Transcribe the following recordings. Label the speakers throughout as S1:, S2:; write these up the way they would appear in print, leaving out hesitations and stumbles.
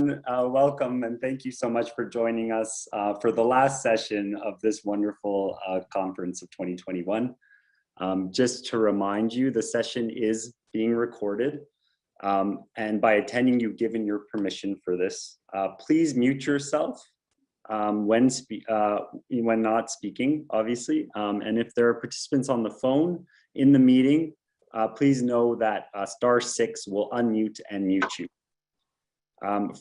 S1: Welcome and thank you so much for joining us for the last session of this wonderful conference of 2021. Just to remind you, the session is being recorded, and by attending, you've given your permission for this. Please mute yourself when not speaking, obviously, and if there are participants on the phone in the meeting, please know that *6 will unmute and mute you.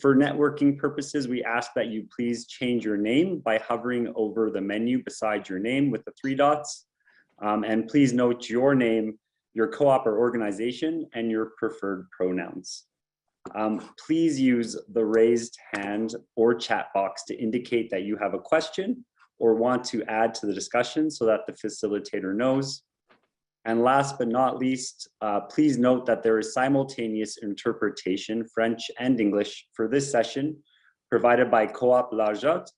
S1: For networking purposes, we ask that you please change your name by hovering over the menu beside your name with the 3 dots. And please note your name, your co-op or organization, and your preferred pronouns. Please use the raised hand or chat box to indicate that you have a question or want to add to the discussion so that the facilitator knows. And last but not least, please note that there is simultaneous interpretation, French and English, for this session, provided by Co-op L'Arjot.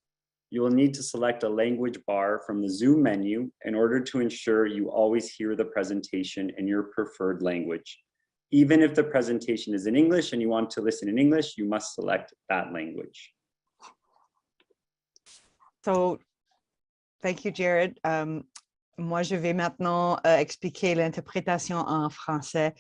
S1: You will need to select a language bar from the Zoom menu in order to ensure you always hear the presentation in your preferred language. Even if the presentation is in English and you want to listen in English, you must select that language.
S2: So, thank you, Jared. Moi, je vais maintenant expliquer l'interprétation en français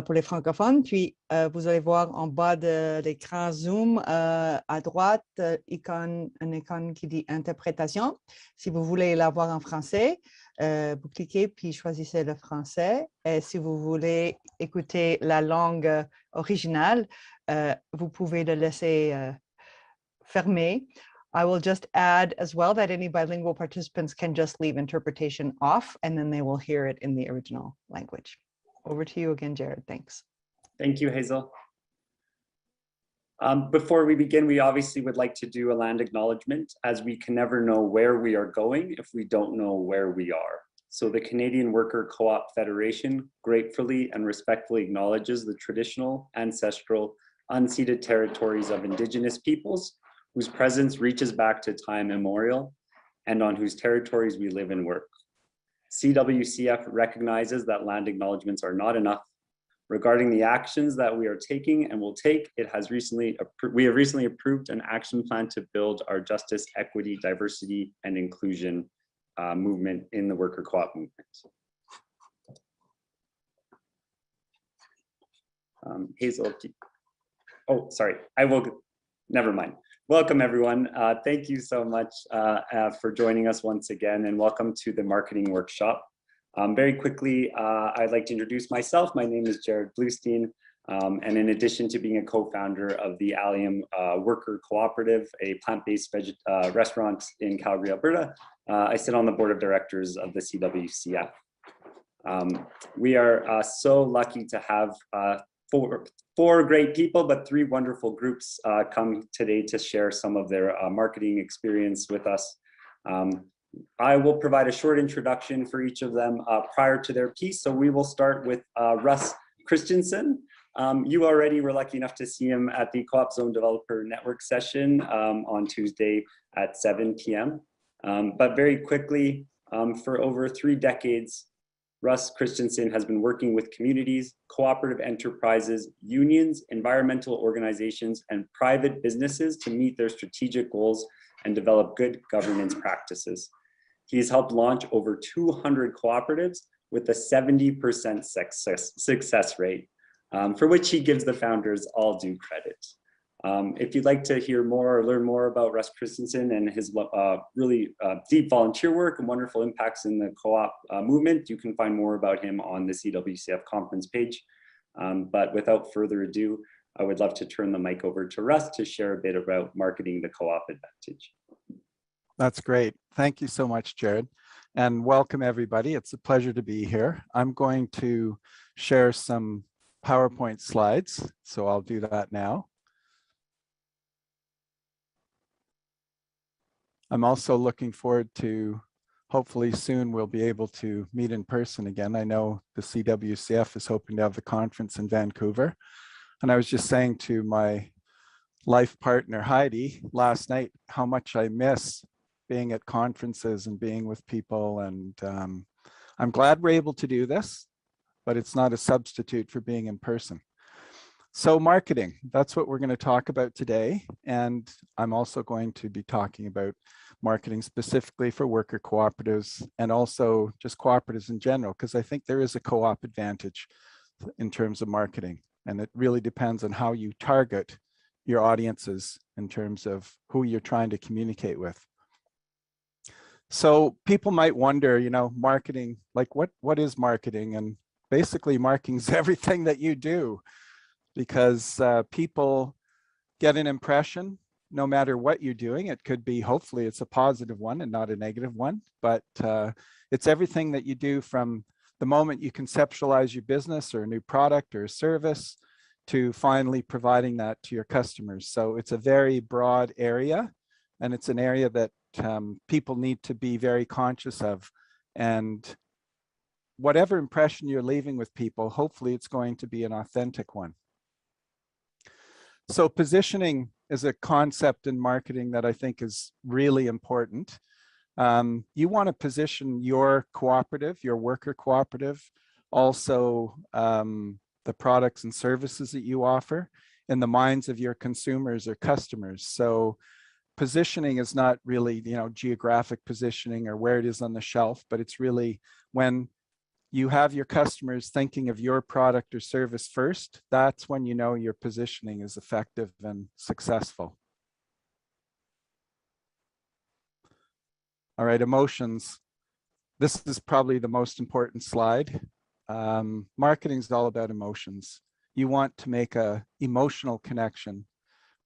S2: pour les francophones. Puis, vous allez voir en bas de l'écran Zoom, à droite, une icône qui dit interprétation. Si vous voulez la voir en français, vous cliquez puis choisissez le français. Et si vous voulez écouter la langue originale, vous pouvez le laisser fermé. I will just add as well that any bilingual participants can just leave interpretation off and then they will hear it in the original language. Over to you again, Jared. Thanks.
S1: Thank you, Hazel. Before we begin, we obviously would like to do a land acknowledgement, as we can never know where we are going if we don't know where we are. So the Canadian Worker Co-op Federation gratefully and respectfully acknowledges the traditional, ancestral, unceded territories of Indigenous peoples whose presence reaches back to time immemorial and on whose territories we live and work. CWCF recognizes that land acknowledgements are not enough. Regarding the actions that we are taking and will take, we have recently approved an action plan to build our justice, equity, diversity, and inclusion movement in the worker co-op movement. Hazel, oh, sorry, never mind. Welcome, everyone. Thank you so much for joining us once again, and welcome to the marketing workshop. Very quickly, I'd like to introduce myself. My name is Jared Bluestein, and in addition to being a co-founder of the Allium Worker Cooperative, a plant-based restaurant in Calgary, Alberta, I sit on the board of directors of the CWCF. We are so lucky to have four great people, but 3 wonderful groups come today to share some of their marketing experience with us. I will provide a short introduction for each of them prior to their piece. So we will start with Russ Christensen. You already were lucky enough to see him at the Co-op Zone Developer Network session on Tuesday at 7 p.m. But very quickly, for over 3 decades, Russ Christensen has been working with communities, cooperative enterprises, unions, environmental organizations, and private businesses to meet their strategic goals and develop good governance practices. He's helped launch over 200 cooperatives with a 70% success rate, for which he gives the founders all due credit. If you'd like to hear more or learn more about Russ Christensen and his really deep volunteer work and wonderful impacts in the co-op movement, you can find more about him on the CWCF conference page. But without further ado, I would love to turn the mic over to Russ to share a bit about marketing the co-op advantage.
S3: That's great. Thank you so much, Jared. And welcome, everybody. It's a pleasure to be here. I'm going to share some PowerPoint slides, so I'll do that now. I'm also looking forward to, hopefully soon we'll be able to meet in person again. I know the CWCF is hoping to have the conference in Vancouver. And I was just saying to my life partner, Heidi, last night, how much I miss being at conferences and being with people. And I'm glad we're able to do this, but it's not a substitute for being in person. So marketing, that's what we're going to talk about today. And I'm also going to be talking about marketing specifically for worker cooperatives and also just cooperatives in general, because I think there is a co-op advantage in terms of marketing. And it really depends on how you target your audiences in terms of who you're trying to communicate with. So people might wonder, you know, marketing, like what is marketing? And basically marketing is everything that you do, because people get an impression no matter what you're doing. It could be, hopefully it's a positive one and not a negative one, but it's everything that you do from the moment you conceptualize your business or a new product or a service to finally providing that to your customers. So it's a very broad area, and it's an area that people need to be very conscious of. And whatever impression you're leaving with people, hopefully it's going to be an authentic one. So positioning is a concept in marketing that I think is really important. You want to position your cooperative, your worker cooperative, also the products and services that you offer in the minds of your consumers or customers. So positioning is not really, you know, geographic positioning or where it is on the shelf, but it's really when you have your customers thinking of your product or service first, that's when you know your positioning is effective and successful. All right, emotions. This is probably the most important slide. Marketing is all about emotions. You want to make an emotional connection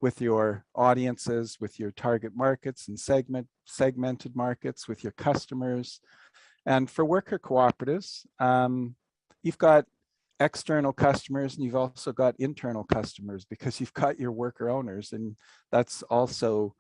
S3: with your audiences, with your target markets and segmented markets, with your customers. And for worker cooperatives, you've got external customers and you've also got internal customers, because you've got your worker owners, and that's also,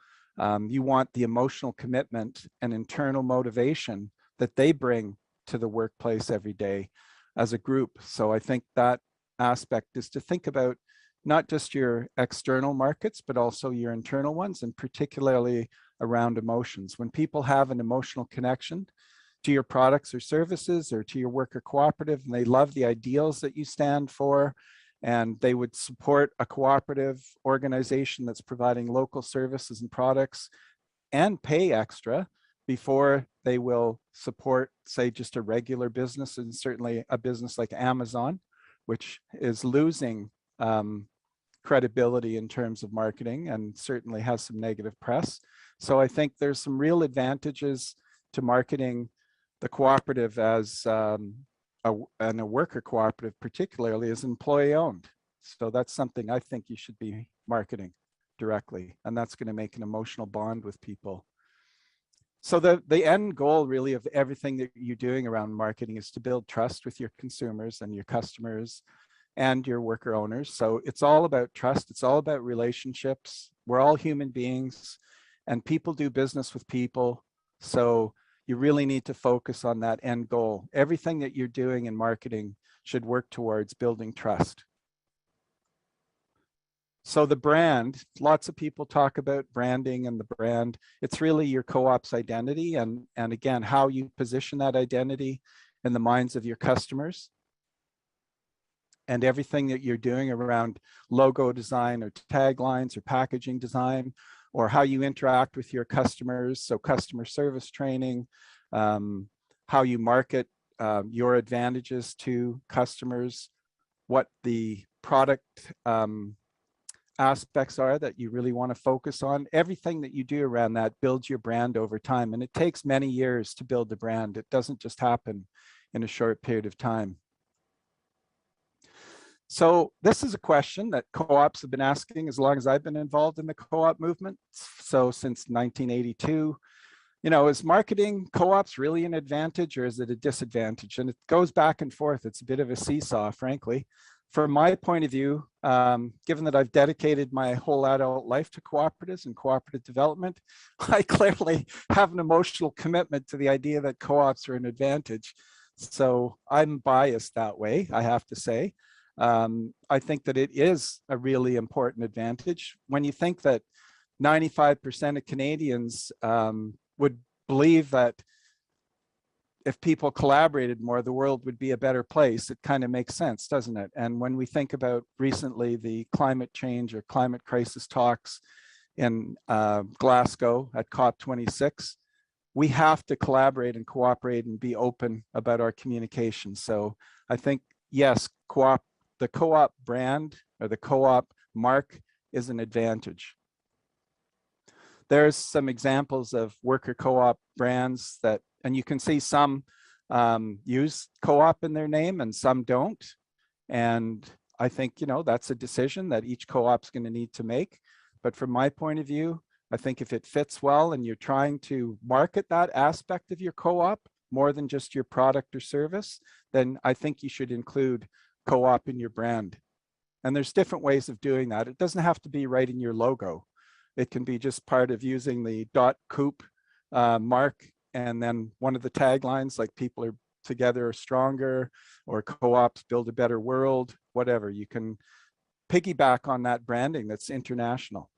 S3: you want the emotional commitment and internal motivation that they bring to the workplace every day as a group. So I think that aspect is to think about not just your external markets, but also your internal ones, and particularly around emotions. When people have an emotional connection to your products or services or to your worker cooperative, and they love the ideals that you stand for, and they would support a cooperative organization that's providing local services and products and pay extra before they will support, say, just a regular business, and certainly a business like Amazon, which is losing credibility in terms of marketing and certainly has some negative press. So I think there's some real advantages to marketing the cooperative as a worker cooperative, particularly as employee owned. So that's something I think you should be marketing directly, and that's going to make an emotional bond with people. So the end goal really of everything that you're doing around marketing is to build trust with your consumers and your customers and your worker owners. So it's all about trust. It's all about relationships. We're all human beings, and people do business with people. So you really need to focus on that end goal. Everything that you're doing in marketing should work towards building trust. So the brand, lots of people talk about branding and the brand. It's really your co-op's identity, and again, how you position that identity in the minds of your customers. And everything that you're doing around logo design or taglines or packaging design, or how you interact with your customers, so customer service training, how you market your advantages to customers, what the product aspects are that you really want to focus on. Everything that you do around that builds your brand over time, and it takes many years to build a brand. It doesn't just happen in a short period of time. So this is a question that co-ops have been asking as long as I've been involved in the co-op movement. So since 1982, you know, is marketing co-ops really an advantage or is it a disadvantage? And it goes back and forth. It's a bit of a seesaw, frankly. From my point of view, given that I've dedicated my whole adult life to cooperatives and cooperative development, I clearly have an emotional commitment to the idea that co-ops are an advantage. So I'm biased that way, I have to say. I think that it is a really important advantage. When you think that 95% of Canadians would believe that if people collaborated more, the world would be a better place. It kind of makes sense, doesn't it? And when we think about recently the climate change or climate crisis talks in Glasgow at COP26, we have to collaborate and cooperate and be open about our communication. So I think, yes, the co-op brand or the co-op mark is an advantage. There's some examples of worker co-op brands that, and you can see some use co-op in their name and some don't. And I think, that's a decision that each co-op's going to need to make. But from my point of view, I think if it fits well and you're trying to market that aspect of your co-op more than just your product or service, then I think you should include co-op in your brand. And there's different ways of doing that. It doesn't have to be right in your logo. It can be just part of using the .coop mark, and then one of the taglines like people are together are stronger, or co-ops build a better world, whatever. You can piggyback on that branding that's international.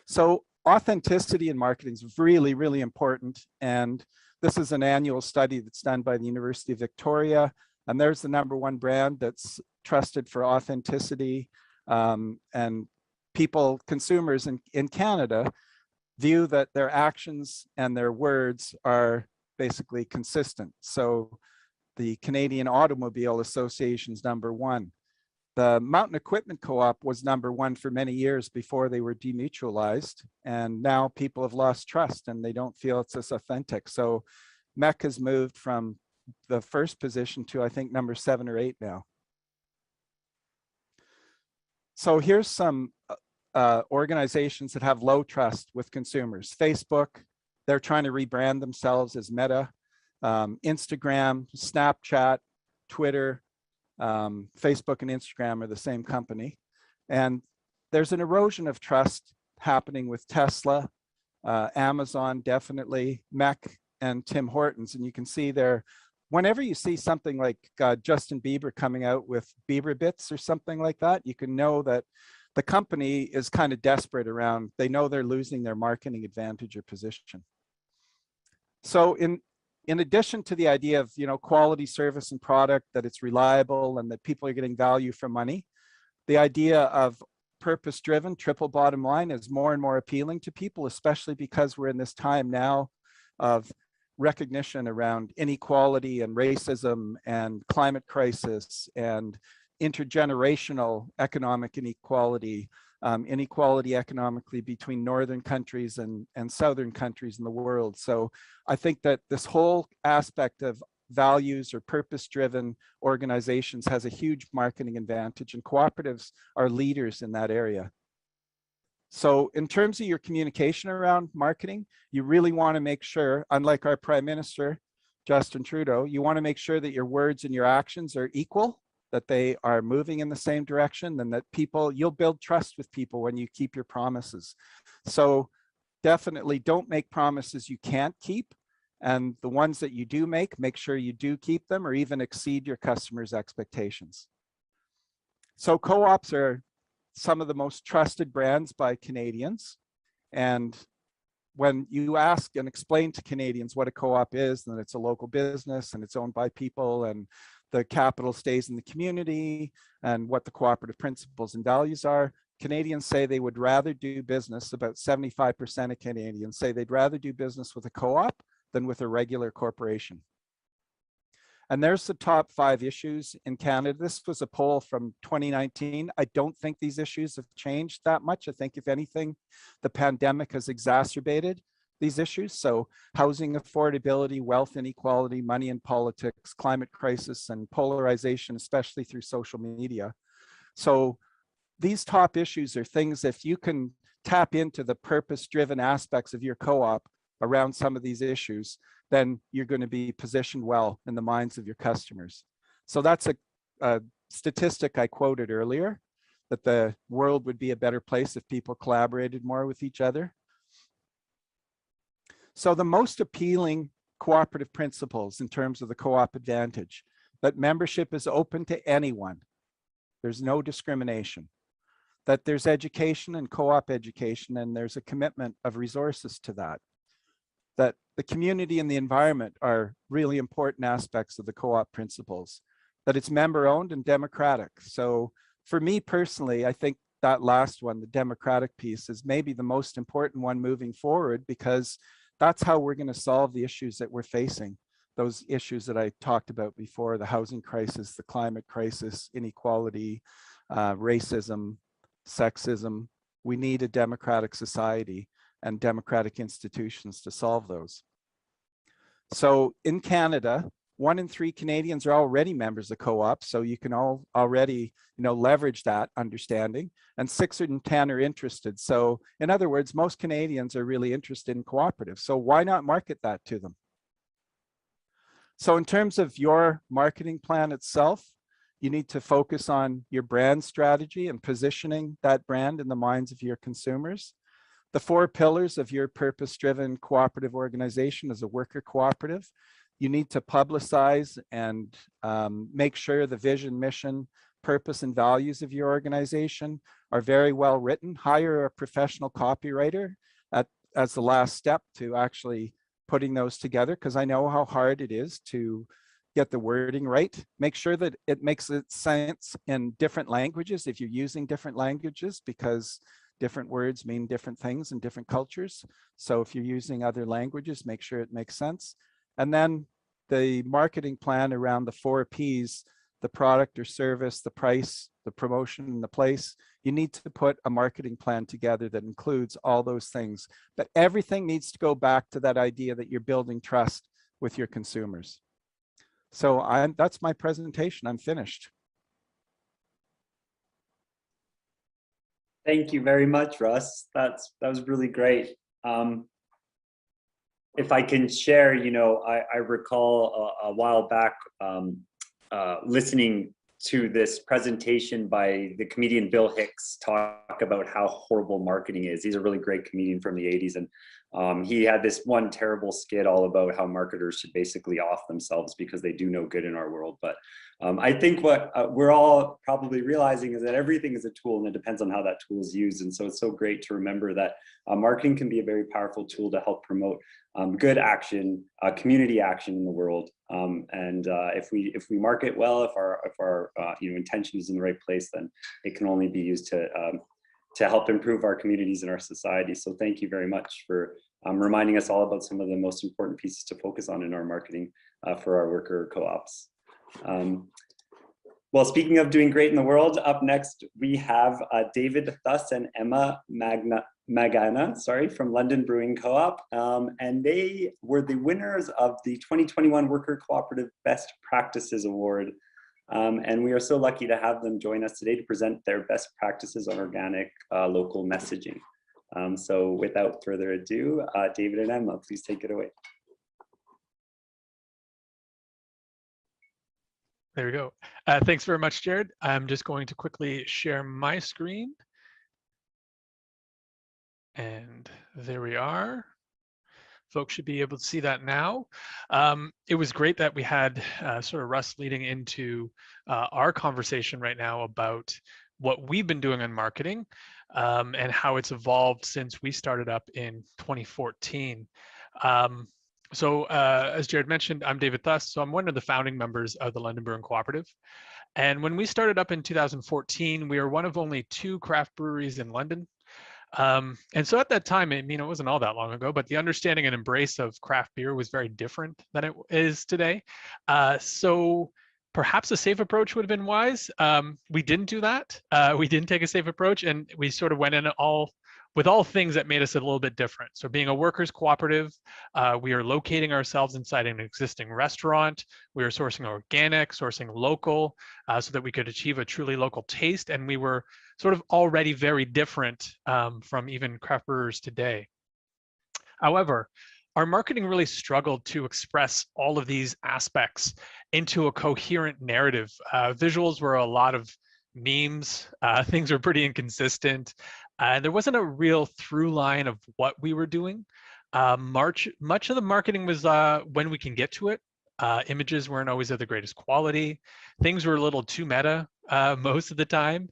S3: So authenticity in marketing is really, really important. And this is an annual study that's done by the University of Victoria. And there's the #1 brand that's trusted for authenticity. And people, consumers in Canada, view that their actions and their words are basically consistent. So the Canadian Automobile Association's #1. The Mountain Equipment Co-op was #1 for many years before they were demutualized. And now people have lost trust and they don't feel it's as authentic. So MEC has moved from the first position to, I think, #7 or 8 now. So here's some organizations that have low trust with consumers. Facebook, they're trying to rebrand themselves as Meta. Instagram, Snapchat, Twitter, Facebook and Instagram are the same company. And there's an erosion of trust happening with Tesla, Amazon, definitely, MEC, and Tim Hortons. And you can see there, whenever you see something like Justin Bieber coming out with Bieber Bits or something like that, you can know that the company is kind of desperate around, they know they're losing their marketing advantage or position. So in addition to the idea of, quality service and product, that it's reliable and that people are getting value for money, the idea of purpose-driven, triple bottom line is more and more appealing to people, especially because we're in this time now of recognition around inequality and racism and climate crisis and intergenerational economic inequality, inequality economically between northern countries and southern countries in the world. So I think that this whole aspect of values or purpose-driven organizations has a huge marketing advantage, and cooperatives are leaders in that area. So in terms of your communication around marketing, you really want to make sure, unlike our Prime Minister, Justin Trudeau, you want to make sure that your words and your actions are equal, that they are moving in the same direction, and that you'll build trust with people when you keep your promises. So definitely don't make promises you can't keep. And the ones that you do make sure you do keep them or even exceed your customers' expectations. So co-ops are some of the most trusted brands by Canadians. And when you ask and explain to Canadians what a co-op is, then it's a local business and it's owned by people and the capital stays in the community and what the cooperative principles and values are, Canadians say they would rather do business, about 75% of Canadians say they'd rather do business with a co-op than with a regular corporation. And there's the top 5 issues in Canada. This was a poll from 2019. I don't think these issues have changed that much. I think if anything, the pandemic has exacerbated these issues. So housing affordability, wealth inequality, money in politics, climate crisis, and polarization, especially through social media. So these top issues are things, if you can tap into the purpose-driven aspects of your co-op around some of these issues, then you're going to be positioned well in the minds of your customers. So that's a statistic I quoted earlier, that the world would be a better place if people collaborated more with each other. So the most appealing cooperative principles in terms of the co-op advantage, that membership is open to anyone. There's no discrimination. That there's education and co-op education, and there's a commitment of resources to that. that the community and the environment are really important aspects of the co-op principles, that it's member owned and democratic. So for me personally, I think that last one, the democratic piece, is maybe the most important one moving forward, because that's how we're going to solve the issues that we're facing. Those issues that I talked about before, the housing crisis, the climate crisis, inequality, racism, sexism. We need a democratic society and democratic institutions to solve those. So in Canada, 1 in 3 Canadians are already members of co-ops, so you can all already, leverage that understanding, and 6 in 10 are interested. So in other words, most Canadians are really interested in cooperative. So why not market that to them? So in terms of your marketing plan itself, you need to focus on your brand strategy and positioning that brand in the minds of your consumers. The 4 pillars of your purpose-driven cooperative organization as a worker cooperative. You need to publicize and make sure the vision, mission, purpose, and values of your organization are very well written. Hire a professional copywriter as the last step to actually putting those together, because I know how hard it is to get the wording right. Make sure that it makes sense in different languages if you're using different languages, because different words mean different things in different cultures. So if you're using other languages, make sure it makes sense. And then the marketing plan around the 4 Ps, the product or service, the price, the promotion, and the place. You need to put a marketing plan together that includes all those things. But everything needs to go back to that idea that you're building trust with your consumers. So that's my presentation. I'm finished.
S1: Thank you very much, Russ. That was really great. If I can share, I recall a while back listening to this presentation by the comedian Bill Hicks talk about how horrible marketing is. He's a really great comedian from the 80s. And he had this one terrible skit all about how marketers should basically off themselves because they do no good in our world. But I think what we're all probably realizing is that everything is a tool and it depends on how that tool is used. And so it's so great to remember that marketing can be a very powerful tool to help promote good action, community action in the world. And if we market well, if our intention is in the right place, then it can only be used to help improve our communities and our society. So thank you very much for reminding us all about some of the most important pieces to focus on in our marketing for our worker co-ops. Well, speaking of doing great in the world, up next we have David Thuss and Emma Magana, from London Brewing Co-op, and they were the winners of the 2021 Worker Cooperative Best Practices Award. And we are so lucky to have them join us today to present their best practices on organic local messaging. So without further ado, David and Emma, please take it away.
S4: There we go. Thanks very much, Jared. I'm just going to quickly share my screen. And there we are. Folks should be able to see that now. It was great that we had sort of Russ leading into our conversation right now about what we've been doing on marketing and how it's evolved since we started up in 2014. So as Jared mentioned, I'm David Thuss. So I'm one of the founding members of the London Brewing Cooperative. And when we started up in 2014, we were one of only 2 craft breweries in London. And so at that time, it wasn't all that long ago, but the understanding and embrace of craft beer was very different than it is today. So perhaps a safe approach would have been wise. We didn't do that. We didn't take a safe approach, and we sort of went in with all things that made us a little bit different. So being a workers cooperative, we are locating ourselves inside an existing restaurant. We are sourcing organic, sourcing local, so that we could achieve a truly local taste. And we were sort of already very different from even craft brewers today. However, our marketing really struggled to express all of these aspects into a coherent narrative. Visuals were a lot of memes. Things were pretty inconsistent. There wasn't a real through line of what we were doing. Much of the marketing was when we can get to it. Images weren't always of the greatest quality. Things were a little too meta most of the time.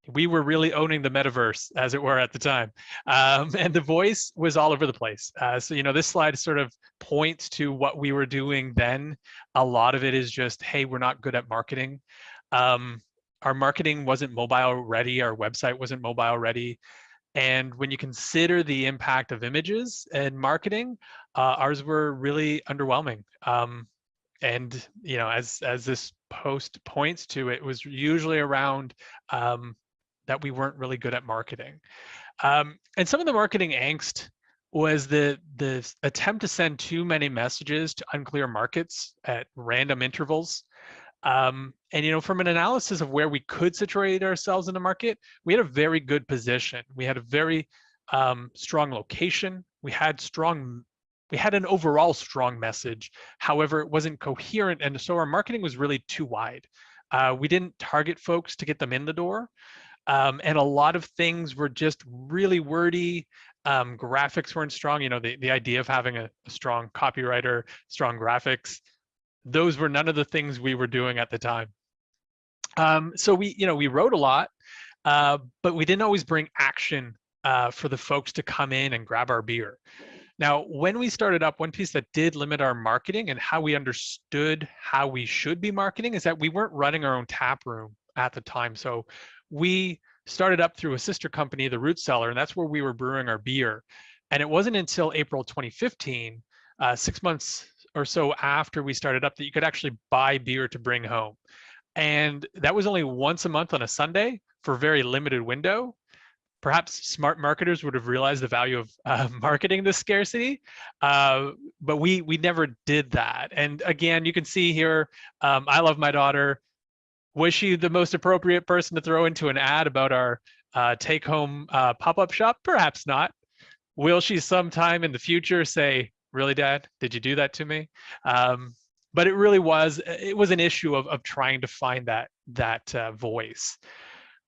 S4: we were really owning the metaverse, as it were, at the time. And the voice was all over the place. So, this slide sort of points to what we were doing then. A lot of it is just, hey, we're not good at marketing. Our marketing wasn't mobile ready. Our website wasn't mobile ready. And when you consider the impact of images and marketing, ours were really underwhelming. And as this post points to, it was usually around that we weren't really good at marketing. And some of the marketing angst was the attempt to send too many messages to unclear markets at random intervals. And from an analysis of where we could situate ourselves in the market, we had a very good position. We had a very strong location. We had an overall strong message. However, it wasn't coherent, and so our marketing was really too wide. We didn't target folks to get them in the door. And a lot of things were just really wordy. Graphics weren't strong. The idea of having a strong copywriter, strong graphics, those were none of the things we were doing at the time. So we wrote a lot, but we didn't always bring action for the folks to come in and grab our beer. Now, when we started up, one piece that did limit our marketing and how we understood how we should be marketing is that we weren't running our own tap room at the time. So we started up through a sister company, the Root Cellar, and that's where we were brewing our beer. And it wasn't until April 2015, 6 months or so after we started up, that you could actually buy beer to bring home. And that was only once a month on a Sunday for a very limited window. Perhaps smart marketers would have realized the value of marketing this scarcity, but we never did that. And again, you can see here, I love my daughter. Was she the most appropriate person to throw into an ad about our take-home pop-up shop? Perhaps not. Will she sometime in the future say, "Really, Dad, did you do that to me?" But it really was an issue of trying to find that voice.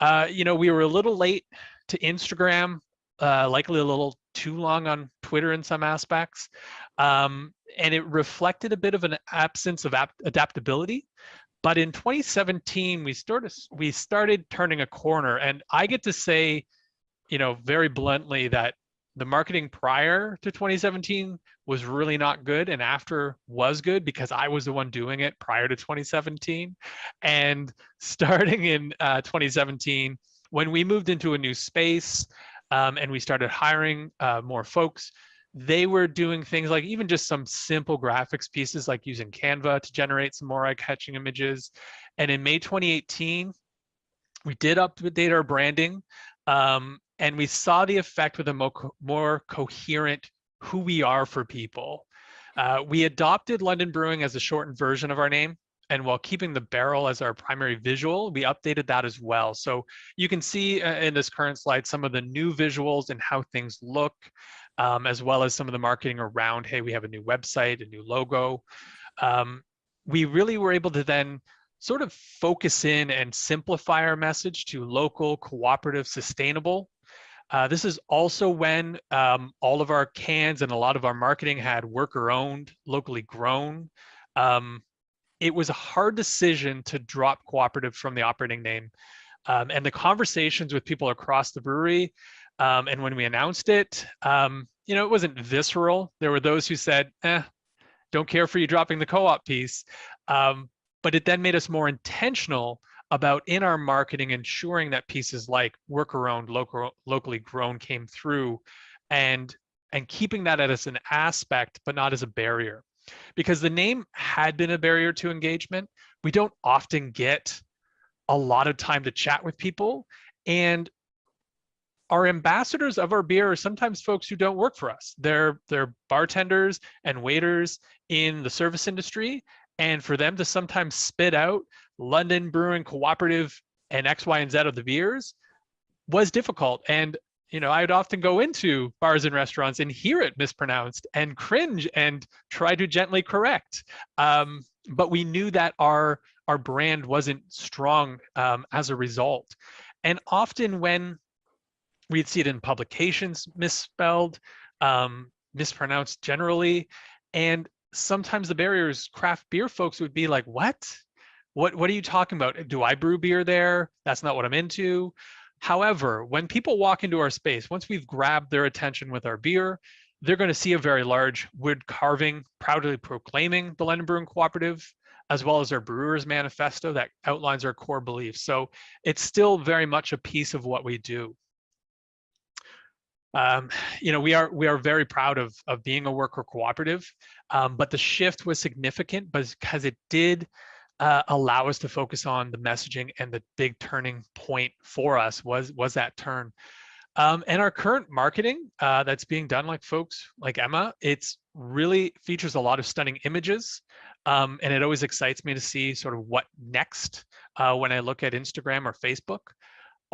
S4: We were a little late to Instagram, likely a little too long on Twitter in some aspects. And it reflected a bit of an absence of adaptability. But in 2017, we started turning a corner. And I get to say, very bluntly, that the marketing prior to 2017 was really not good, and after was good, because I was the one doing it prior to 2017. And starting in 2017, when we moved into a new space and we started hiring more folks, they were doing things like even just some simple graphics pieces, like using Canva to generate some more eye-catching images. And in May 2018, we did update our branding, and we saw the effect with a more coherent who we are for people. We adopted London Brewing as a shortened version of our name, and while keeping the barrel as our primary visual, we updated that as well. So you can see in this current slide some of the new visuals and how things look, as well as some of the marketing around, hey, we have a new website, a new logo. We really were able to then sort of focus in and simplify our message to local, cooperative, sustainable. This is also when all of our cans and a lot of our marketing had worker-owned, locally grown. It was a hard decision to drop cooperative from the operating name. And the conversations with people across the brewery, and when we announced it, it wasn't visceral. There were those who said, don't care for you dropping the co-op piece. But it then made us more intentional about, in our marketing, ensuring that pieces like worker-owned, locally grown came through, and keeping that as an aspect, but not as a barrier. Because the name had been a barrier to engagement. We don't often get a lot of time to chat with people. And our ambassadors of our beer are sometimes folks who don't work for us. They're bartenders and waiters in the service industry. And for them to sometimes spit out London Brewing Cooperative and X, Y, and Z of the beers was difficult. And I'd often go into bars and restaurants and hear it mispronounced and cringe and try to gently correct. But we knew that our brand wasn't strong as a result. And often when we'd see it in publications misspelled, mispronounced generally, and sometimes the barriers, craft beer folks would be like, what are you talking about? Do I brew beer there? That's not what I'm into. However, when people walk into our space, once we've grabbed their attention with our beer, they're going to see a very large wood carving proudly proclaiming the London Brewing Cooperative, as well as our Brewers Manifesto that outlines our core beliefs. So it's still very much a piece of what we do. You know, we are very proud of being a worker cooperative, but the shift was significant because it did allow us to focus on the messaging, and the big turning point for us was that turn. And our current marketing that's being done, like folks like Emma, it's really features a lot of stunning images. And it always excites me to see sort of what next when I look at Instagram or Facebook.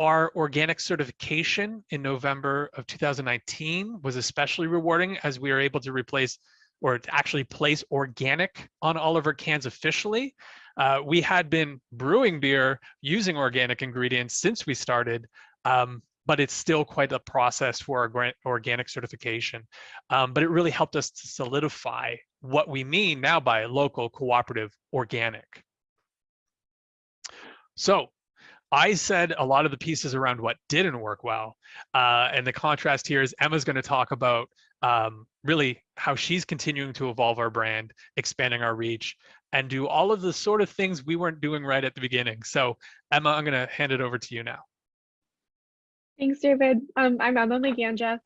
S4: Our organic certification in November of 2019 was especially rewarding, as we were able to replace or to actually place organic on all of our cans officially. We had been brewing beer using organic ingredients since we started, but it's still quite a process for our organic certification. But it really helped us to solidify what we mean now by local, cooperative, organic. So I said a lot of the pieces around what didn't work well. And the contrast here is Emma's going to talk about really how she's continuing to evolve our brand, expanding our reach, and do all of the sort of things we weren't doing right at the beginning. So Emma, I'm going to hand it over to you now.
S5: Thanks, David. I'm Emma McGanja.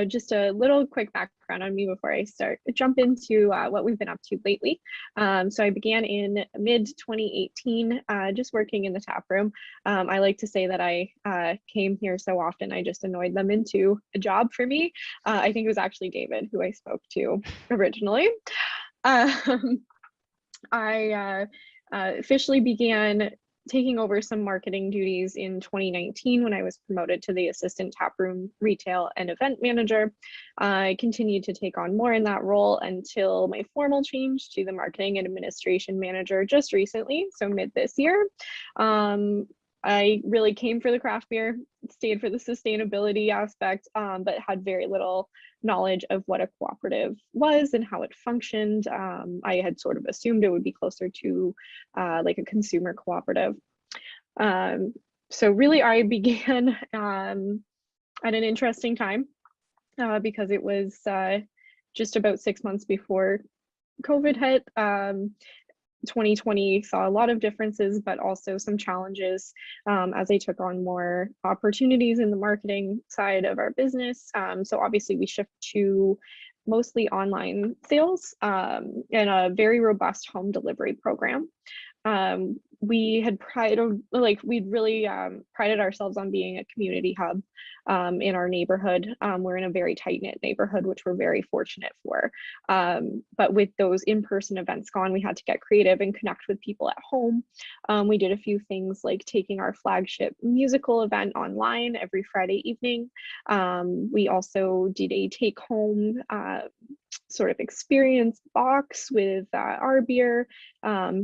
S5: Just a little quick background on me before I jump into what we've been up to lately. So I began in mid-2018, just working in the tap room. I like to say that I came here so often, I just annoyed them into a job for me. I think it was actually David who I spoke to originally. I officially began taking over some marketing duties in 2019 when I was promoted to the assistant taproom retail and event manager. I continued to take on more in that role until my formal change to the marketing and administration manager just recently, so mid this year. I really came for the craft beer, stayed for the sustainability aspect, but had very little knowledge of what a cooperative was and how it functioned. I had sort of assumed it would be closer to like a consumer cooperative. So really I began at an interesting time because it was just about 6 months before COVID hit. 2020 saw a lot of differences, but also some challenges as I took on more opportunities in the marketing side of our business. So obviously we shift to mostly online sales and a very robust home delivery program. We had we'd really prided ourselves on being a community hub in our neighborhood. We're in a very tight-knit neighborhood, which we're very fortunate for. But with those in-person events gone, we had to get creative and connect with people at home. We did a few things like taking our flagship musical event online every Friday evening. We also did a take-home sort of experience box with our beer,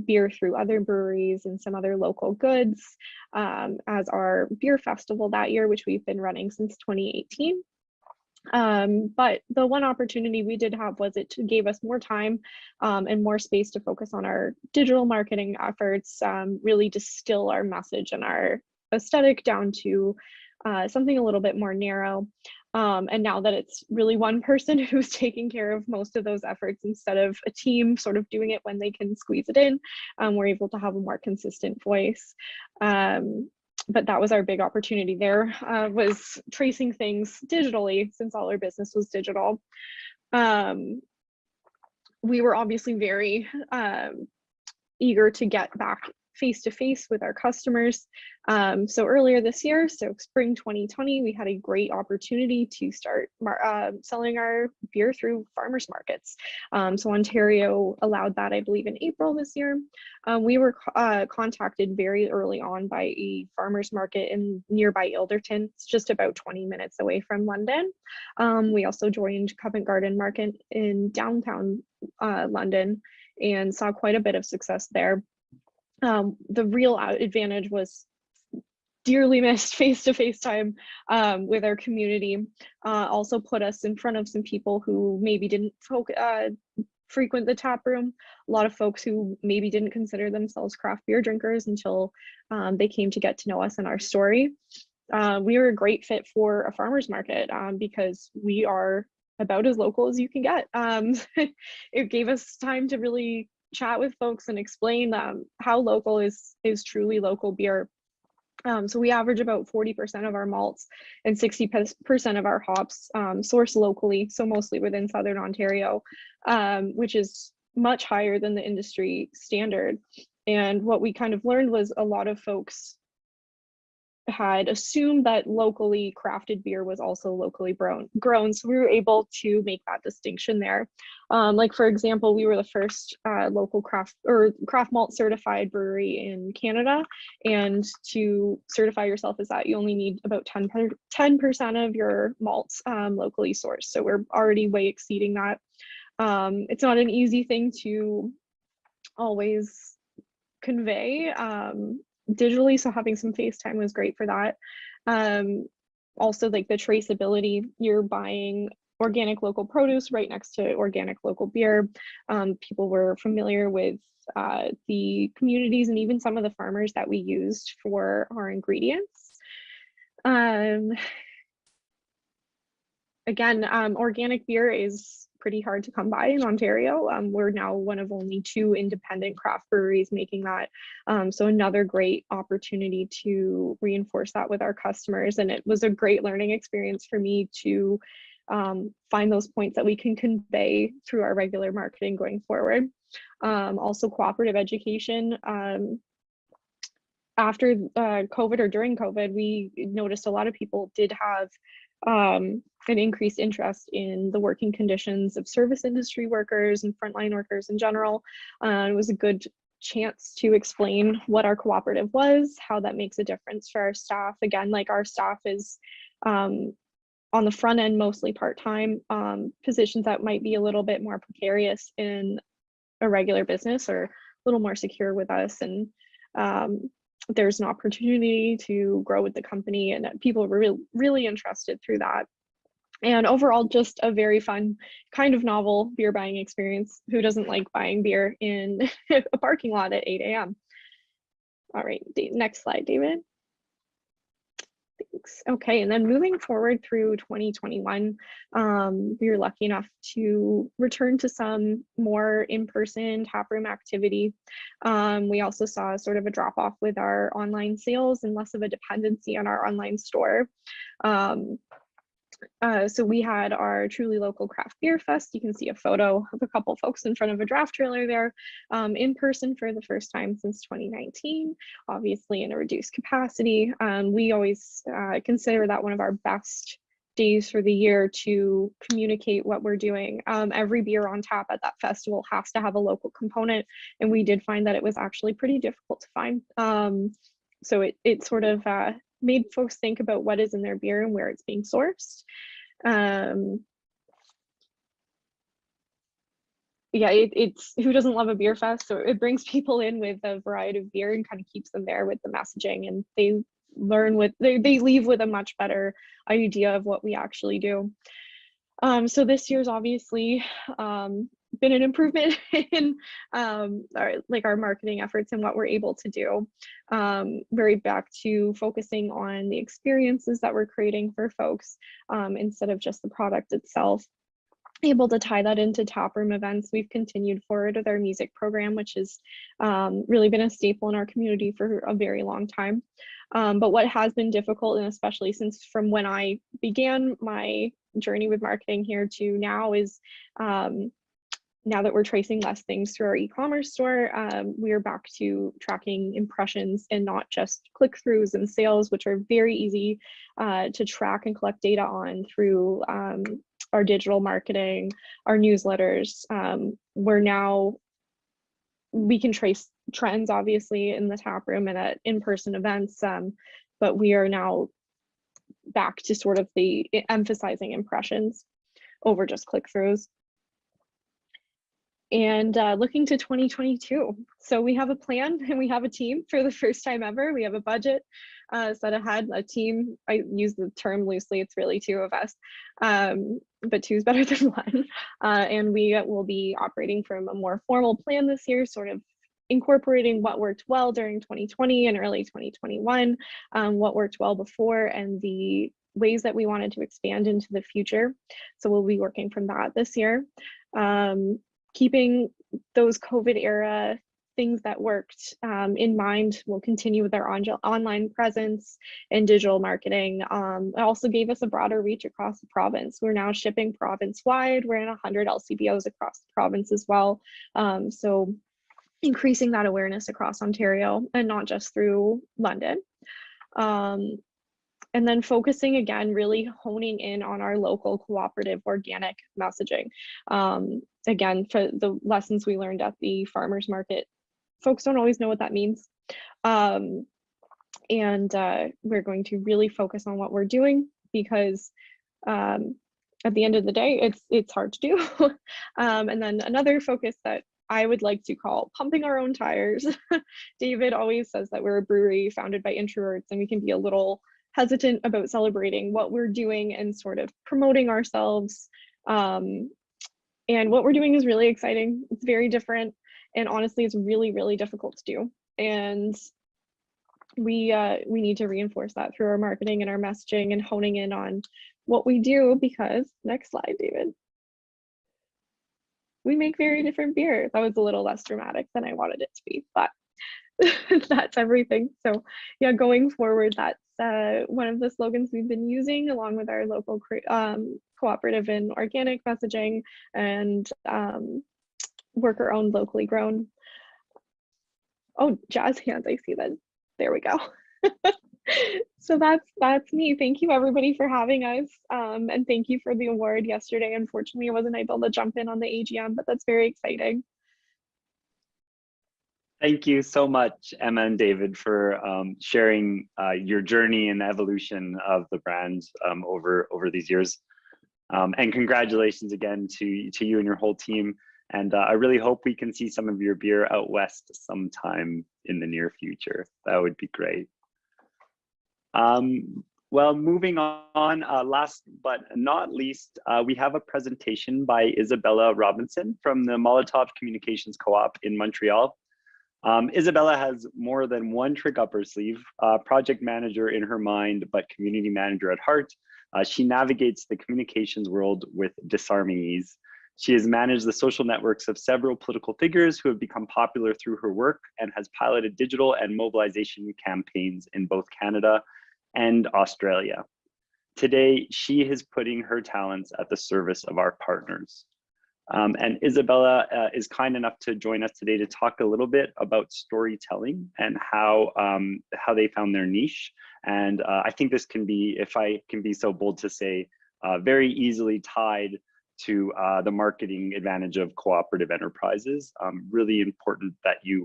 S5: beer through other breweries and some other local goods as our beer festival that year, which we've been running since 2018. But the one opportunity we did have was it gave us more time and more space to focus on our digital marketing efforts, really distill our message and our aesthetic down to something a little bit more narrow. And now that it's really one person who's taking care of most of those efforts instead of a team sort of doing it when they can squeeze it in, we're able to have a more consistent voice. But that was our big opportunity there, was tracing things digitally since all our business was digital. We were obviously very eager to get back face-to-face with our customers. So earlier this year, so spring 2020, we had a great opportunity to start selling our beer through farmers markets. So Ontario allowed that, I believe, in April this year. We were contacted very early on by a farmers market in nearby Ilderton. It's just about 20 minutes away from London. We also joined Covent Garden Market in downtown London and saw quite a bit of success there. The real advantage was dearly missed face-to-face time with our community. Also put us in front of some people who maybe didn't frequent the tap room. A lot of folks who maybe didn't consider themselves craft beer drinkers until they came to get to know us and our story. we were a great fit for a farmer's market because we are about as local as you can get. It gave us time to really chat with folks and explain how local is truly local beer. So we average about 40% of our malts and 60% of our hops sourced locally, so mostly within Southern Ontario, which is much higher than the industry standard. And what we kind of learned was a lot of folks had assumed that locally crafted beer was also locally grown. So we were able to make that distinction there. Like for example, we were the first local craft malt certified brewery in Canada. And to certify yourself as that, you only need about 10% of your malts locally sourced. So we're already way exceeding that. It's not an easy thing to always convey digitally, so having some FaceTime was great for that. Also, like the traceability, you're buying organic local produce right next to organic local beer. People were familiar with the communities and even some of the farmers that we used for our ingredients. Again, organic beer is pretty hard to come by in Ontario. We're now one of only 2 independent craft breweries making that. So another great opportunity to reinforce that with our customers. And it was a great learning experience for me to find those points that we can convey through our regular marketing going forward. Also cooperative education. After COVID or during COVID, we noticed a lot of people did have an increased interest in the working conditions of service industry workers and frontline workers in general. It was a good chance to explain what our cooperative was, how that makes a difference for our staff. Again, like our staff is on the front end mostly part-time. Positions that might be a little bit more precarious in a regular business or a little more secure with us. And there's an opportunity to grow with the company, and people were really interested through that. And overall, just a very fun, kind of novel beer buying experience. Who doesn't like buying beer in a parking lot at 8 a.m.? All right, next slide, David. Thanks. Okay, and then moving forward through 2021, we were lucky enough to return to some more in-person taproom activity. We also saw sort of a drop off with our online sales and less of a dependency on our online store. So we had our Truly Local Craft Beer Fest. You can see a photo of a couple folks in front of a draft trailer there, in person for the first time since 2019, obviously in a reduced capacity. We always consider that one of our best days for the year to communicate what we're doing. Every beer on tap at that festival has to have a local component, and we did find that it was actually pretty difficult to find. So it sort of made folks think about what is in their beer and where it's being sourced. Yeah, it's who doesn't love a beer fest? So it brings people in with a variety of beer and kind of keeps them there with the messaging, and they learn they leave with a much better idea of what we actually do. So this year's obviously been an improvement in our marketing efforts and what we're able to do. Very back to focusing on the experiences that we're creating for folks instead of just the product itself. Able to tie that into taproom events. We've continued forward with our music program, which has really been a staple in our community for a very long time. But what has been difficult, and especially since from when I began my journey with marketing here to now, is now that we're tracing less things through our e-commerce store, we are back to tracking impressions and not just click-throughs and sales, which are very easy to track and collect data on through our digital marketing, our newsletters. We can trace trends obviously in the tap room and at in-person events, but we are now back to sort of the emphasizing impressions over just click-throughs. And looking to 2022. So we have a plan and we have a team for the first time ever. We have a budget set ahead, a team. I use the term loosely, it's really 2 of us, but 2 is better than 1. And we will be operating from a more formal plan this year, sort of incorporating what worked well during 2020 and early 2021, what worked well before, and the ways that we wanted to expand into the future. So we'll be working from that this year. Keeping those COVID era things that worked in mind. We'll continue with our online presence and digital marketing. It also gave us a broader reach across the province. We're now shipping province-wide. We're in 100 LCBOs across the province as well. So increasing that awareness across Ontario and not just through London. And then focusing again, really honing in on our local cooperative organic messaging. Again, for the lessons we learned at the farmers market, folks don't always know what that means. We're going to really focus on what we're doing because at the end of the day, it's hard to do. And then another focus that I would like to call pumping our own tires. David always says that we're a brewery founded by introverts, and we can be a little hesitant about celebrating what we're doing and sort of promoting ourselves. And what we're doing is really exciting. It's very different. And honestly, it's really, really difficult to do. And we need to reinforce that through our marketing and our messaging and honing in on what we do, because next slide, David. We make very different beer. That was a little less dramatic than I wanted it to be, but that's everything. So yeah, going forward, that's one of the slogans we've been using along with our local cooperative and organic messaging, and worker owned, locally grown. Oh, jazz hands, I see that. There we go. So that's me. Thank you everybody for having us. And thank you for the award yesterday. Unfortunately, I wasn't able to jump in on the AGM, but that's very exciting.
S1: Thank you so much, Emma and David, for sharing your journey and evolution of the brand over these years. And congratulations again to you and your whole team. And I really hope we can see some of your beer out west sometime in the near future. That would be great. Well, moving on, last but not least, we have a presentation by Isabella Robinson from the Molotov Communications Co-op in Montreal. Isabella has more than one trick up her sleeve, project manager in her mind, but community manager at heart. She navigates the communications world with disarming ease. She has managed the social networks of several political figures who have become popular through her work, and has piloted digital and mobilization campaigns in both Canada and Australia. Today, she is putting her talents at the service of our partners. And Isabella is kind enough to join us today to talk a little bit about storytelling and how they found their niche. And I think this can be, if I can be so bold to say, very easily tied to the marketing advantage of cooperative enterprises. Really important that you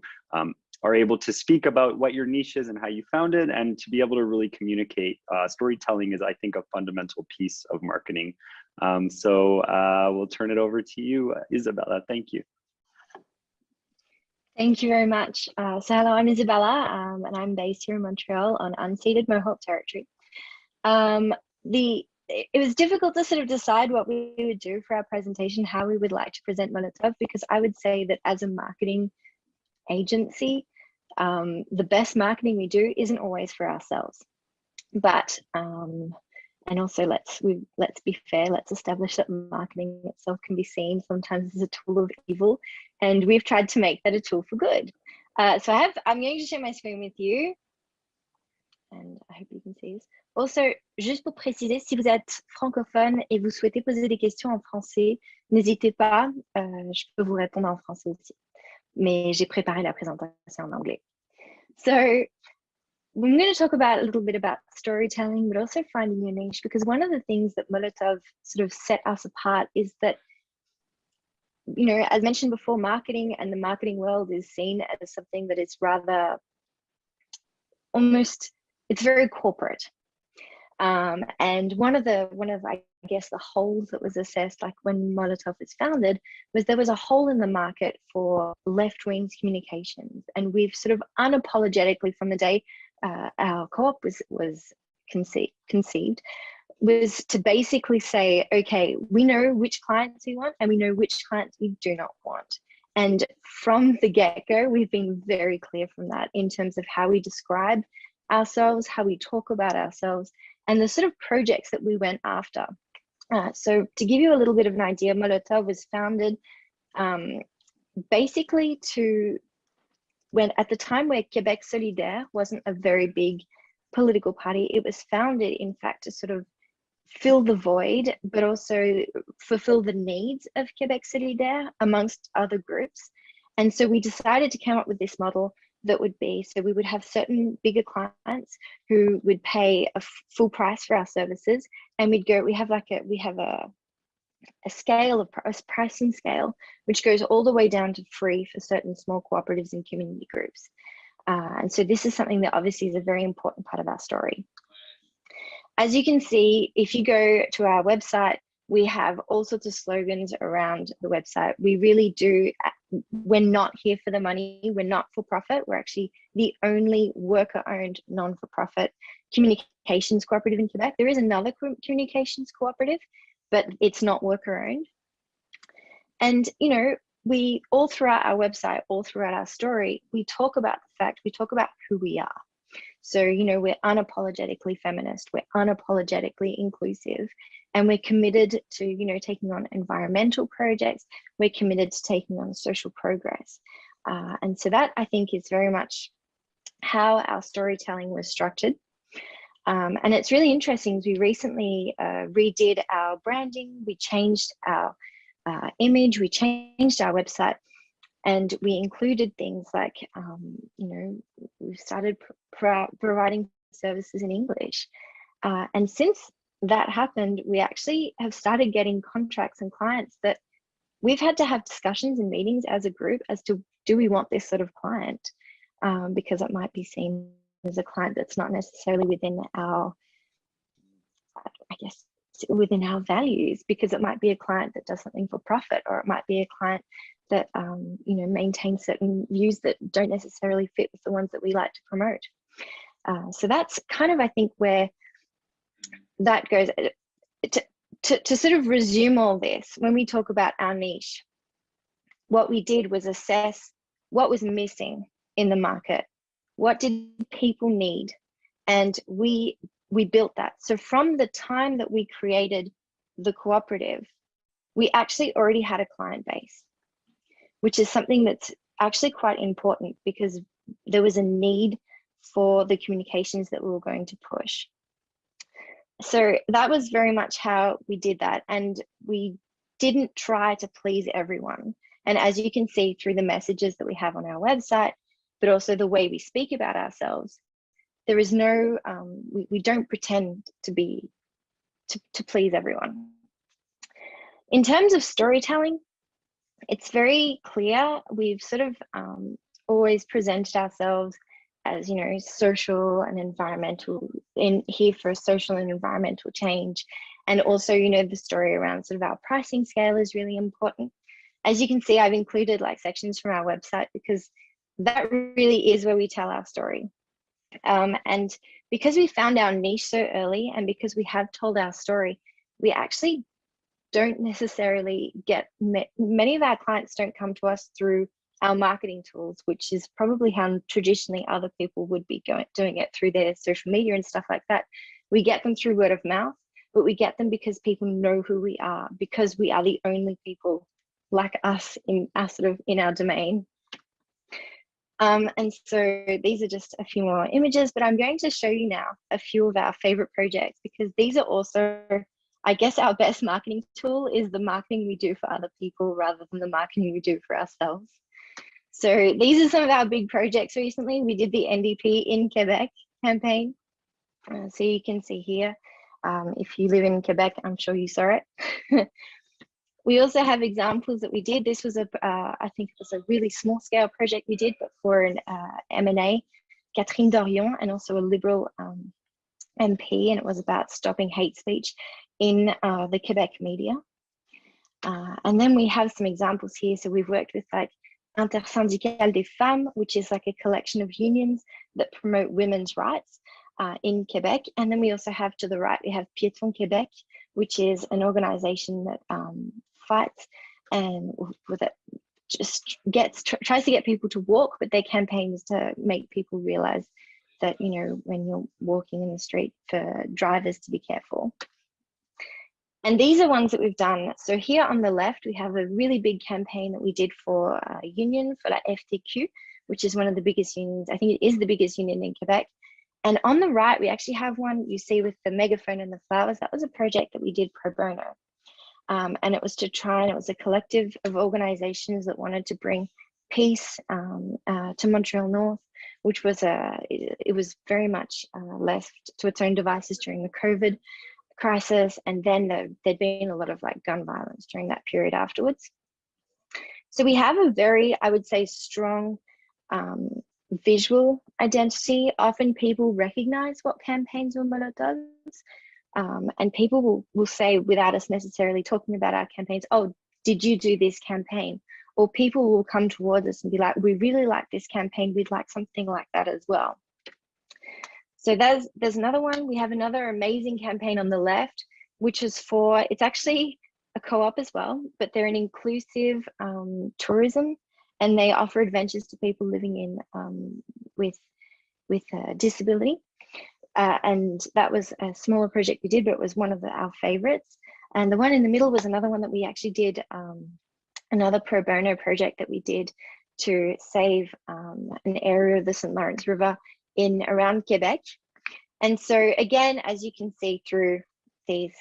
S1: are able to speak about what your niche is and how you found it, and to be able to really communicate. Storytelling is, I think, a fundamental piece of marketing. So we'll turn it over to you, Isabella. Thank you.
S6: Thank you very much. So hello, I'm Isabella, and I'm based here in Montreal on unceded Mohawk territory. It was difficult to sort of decide what we would do for our presentation, how we would like to present Molotov, because I would say that as a marketing agency, the best marketing we do isn't always for ourselves. But and also let's be fair, let's establish that marketing itself can be seen sometimes as a tool of evil, and we've tried to make that a tool for good. So I'm going to share my screen with you, and I hope you can see this. Also, juste pour préciser, si vous êtes francophone et vous souhaitez poser des questions en français, n'hésitez pas, je peux vous répondre en français aussi. Mais j'ai préparé la présentation en anglais. So I'm going to talk a little bit about storytelling, but also finding your niche, because one of the things that Molotov sort of set us apart is that, you know, as mentioned before, marketing and the marketing world is seen as something that is rather almost, it's very corporate. And one of I guess the holes that was assessed, like when Molotov was founded, was there was a hole in the market for left-wing communications, and we've sort of unapologetically, from the day our co-op was conceived, was to basically say, okay, we know which clients we want and we know which clients we do not want, And from the get-go, we've been very clear from that in terms of how we describe ourselves, how we talk about ourselves, and the sort of projects that we went after. So to give you a little bit of an idea, Molotov was founded basically when at the time where Québec Solidaire wasn't a very big political party, it was founded, in fact, to sort of fill the void, but also fulfill the needs of Québec Solidaire amongst other groups. And so we decided to come up with this model that would be, so we would have certain bigger clients who would pay a full price for our services, and we have a scale of a pricing scale, which goes all the way down to free for certain small cooperatives and community groups. And so this is something that obviously is a very important part of our story. As you can see, if you go to our website, we have all sorts of slogans around the website. We really do, we're not here for the money, we're not for profit. We're actually the only worker-owned, non-for-profit communications cooperative in Quebec. There is another communications cooperative, but it's not worker-owned. And, you know, we all throughout our website, all throughout our story, we talk about who we are. So, you know, we're unapologetically feminist, we're unapologetically inclusive, and we're committed to, you know, taking on environmental projects, we're committed to taking on social progress. And so that, I think, is very much how our storytelling was structured. And it's really interesting, we recently redid our branding, we changed our image, we changed our website, and we included things like, you know, we started providing services in English. And since that happened, we actually have started getting contracts and clients that we've had to have discussions and meetings as a group as to, do we want this sort of client? Because it might be seen as a client that's not necessarily within our, I guess, within our values, because it might be a client that does something for profit, or it might be a client that you know, maintains certain views that don't necessarily fit with the ones that we like to promote. So that's kind of, I think, where that goes. To sort of resume all this, when we talk about our niche, what we did was assess what was missing in the market, what did people need, and we built that. So from the time that we created the cooperative, we actually already had a client base, which is something that's actually quite important, because there was a need for the communications that we were going to push. So that was very much how we did that. And we didn't try to please everyone. And as you can see through the messages that we have on our website, but also the way we speak about ourselves, there is no, we don't pretend to please everyone. In terms of storytelling, it's very clear. We've sort of always presented ourselves as, you know, social and environmental, in here for social and environmental change. And also, you know, the story around sort of our pricing scale is really important. As you can see, I've included like sections from our website, because that really is where we tell our story. And because we found our niche so early, and because we have told our story, we actually don't necessarily get, many of our clients don't come to us through our marketing tools, which is probably how traditionally other people would be doing it, through their social media and stuff like that. We get them through word of mouth, but we get them because people know who we are, because we are the only people like us in our domain. And so these are just a few more images, but I'm going to show you now a few of our favorite projects, because these are also, I guess, our best marketing tool is the marketing we do for other people rather than the marketing we do for ourselves. So these are some of our big projects recently. We did the NDP in Quebec campaign. So you can see here, if you live in Quebec, I'm sure you saw it. We also have examples that we did. This was I think it was a really small scale project we did, but for an M&A, Catherine Dorion, and also a Liberal MP, and it was about stopping hate speech in the Quebec media. And then we have some examples here. So we've worked with like Intersyndicale des Femmes, which is like a collection of unions that promote women's rights in Quebec. And then we also have, to the right, we have Piéton Québec, which is an organization that fights and with it just tries to get people to walk, but their campaign is to make people realize that, you know, when you're walking in the street, for drivers to be careful. And these are ones that we've done. So here on the left, we have a really big campaign that we did for a union, for la FTQ, which is one of the biggest unions. I think it is the biggest union in Quebec. And on the right, we actually have one you see with the megaphone and the flowers. That was a project that we did pro bono. And it was to try, and it was a collective of organizations that wanted to bring peace to Montreal North, which was it was very much left to its own devices during the COVID crisis, and then there'd been a lot of like gun violence during that period afterwards. So we have a very, I would say, strong visual identity. Often people recognize what Campaigns Wimala does, and people will say, without us necessarily talking about our campaigns, oh, did you do this campaign? Or people will come towards us and be like, we really like this campaign, we'd like something like that as well. So there's another one. We have another amazing campaign on the left, which is for, it's actually a co-op as well, but they're an inclusive tourism, and they offer adventures to people living in with disability. And that was a smaller project we did, but it was one of our favorites. And the one in the middle was another one that we actually did, another pro bono project that we did to save an area of the St. Lawrence River in around Quebec. And so again, as you can see through these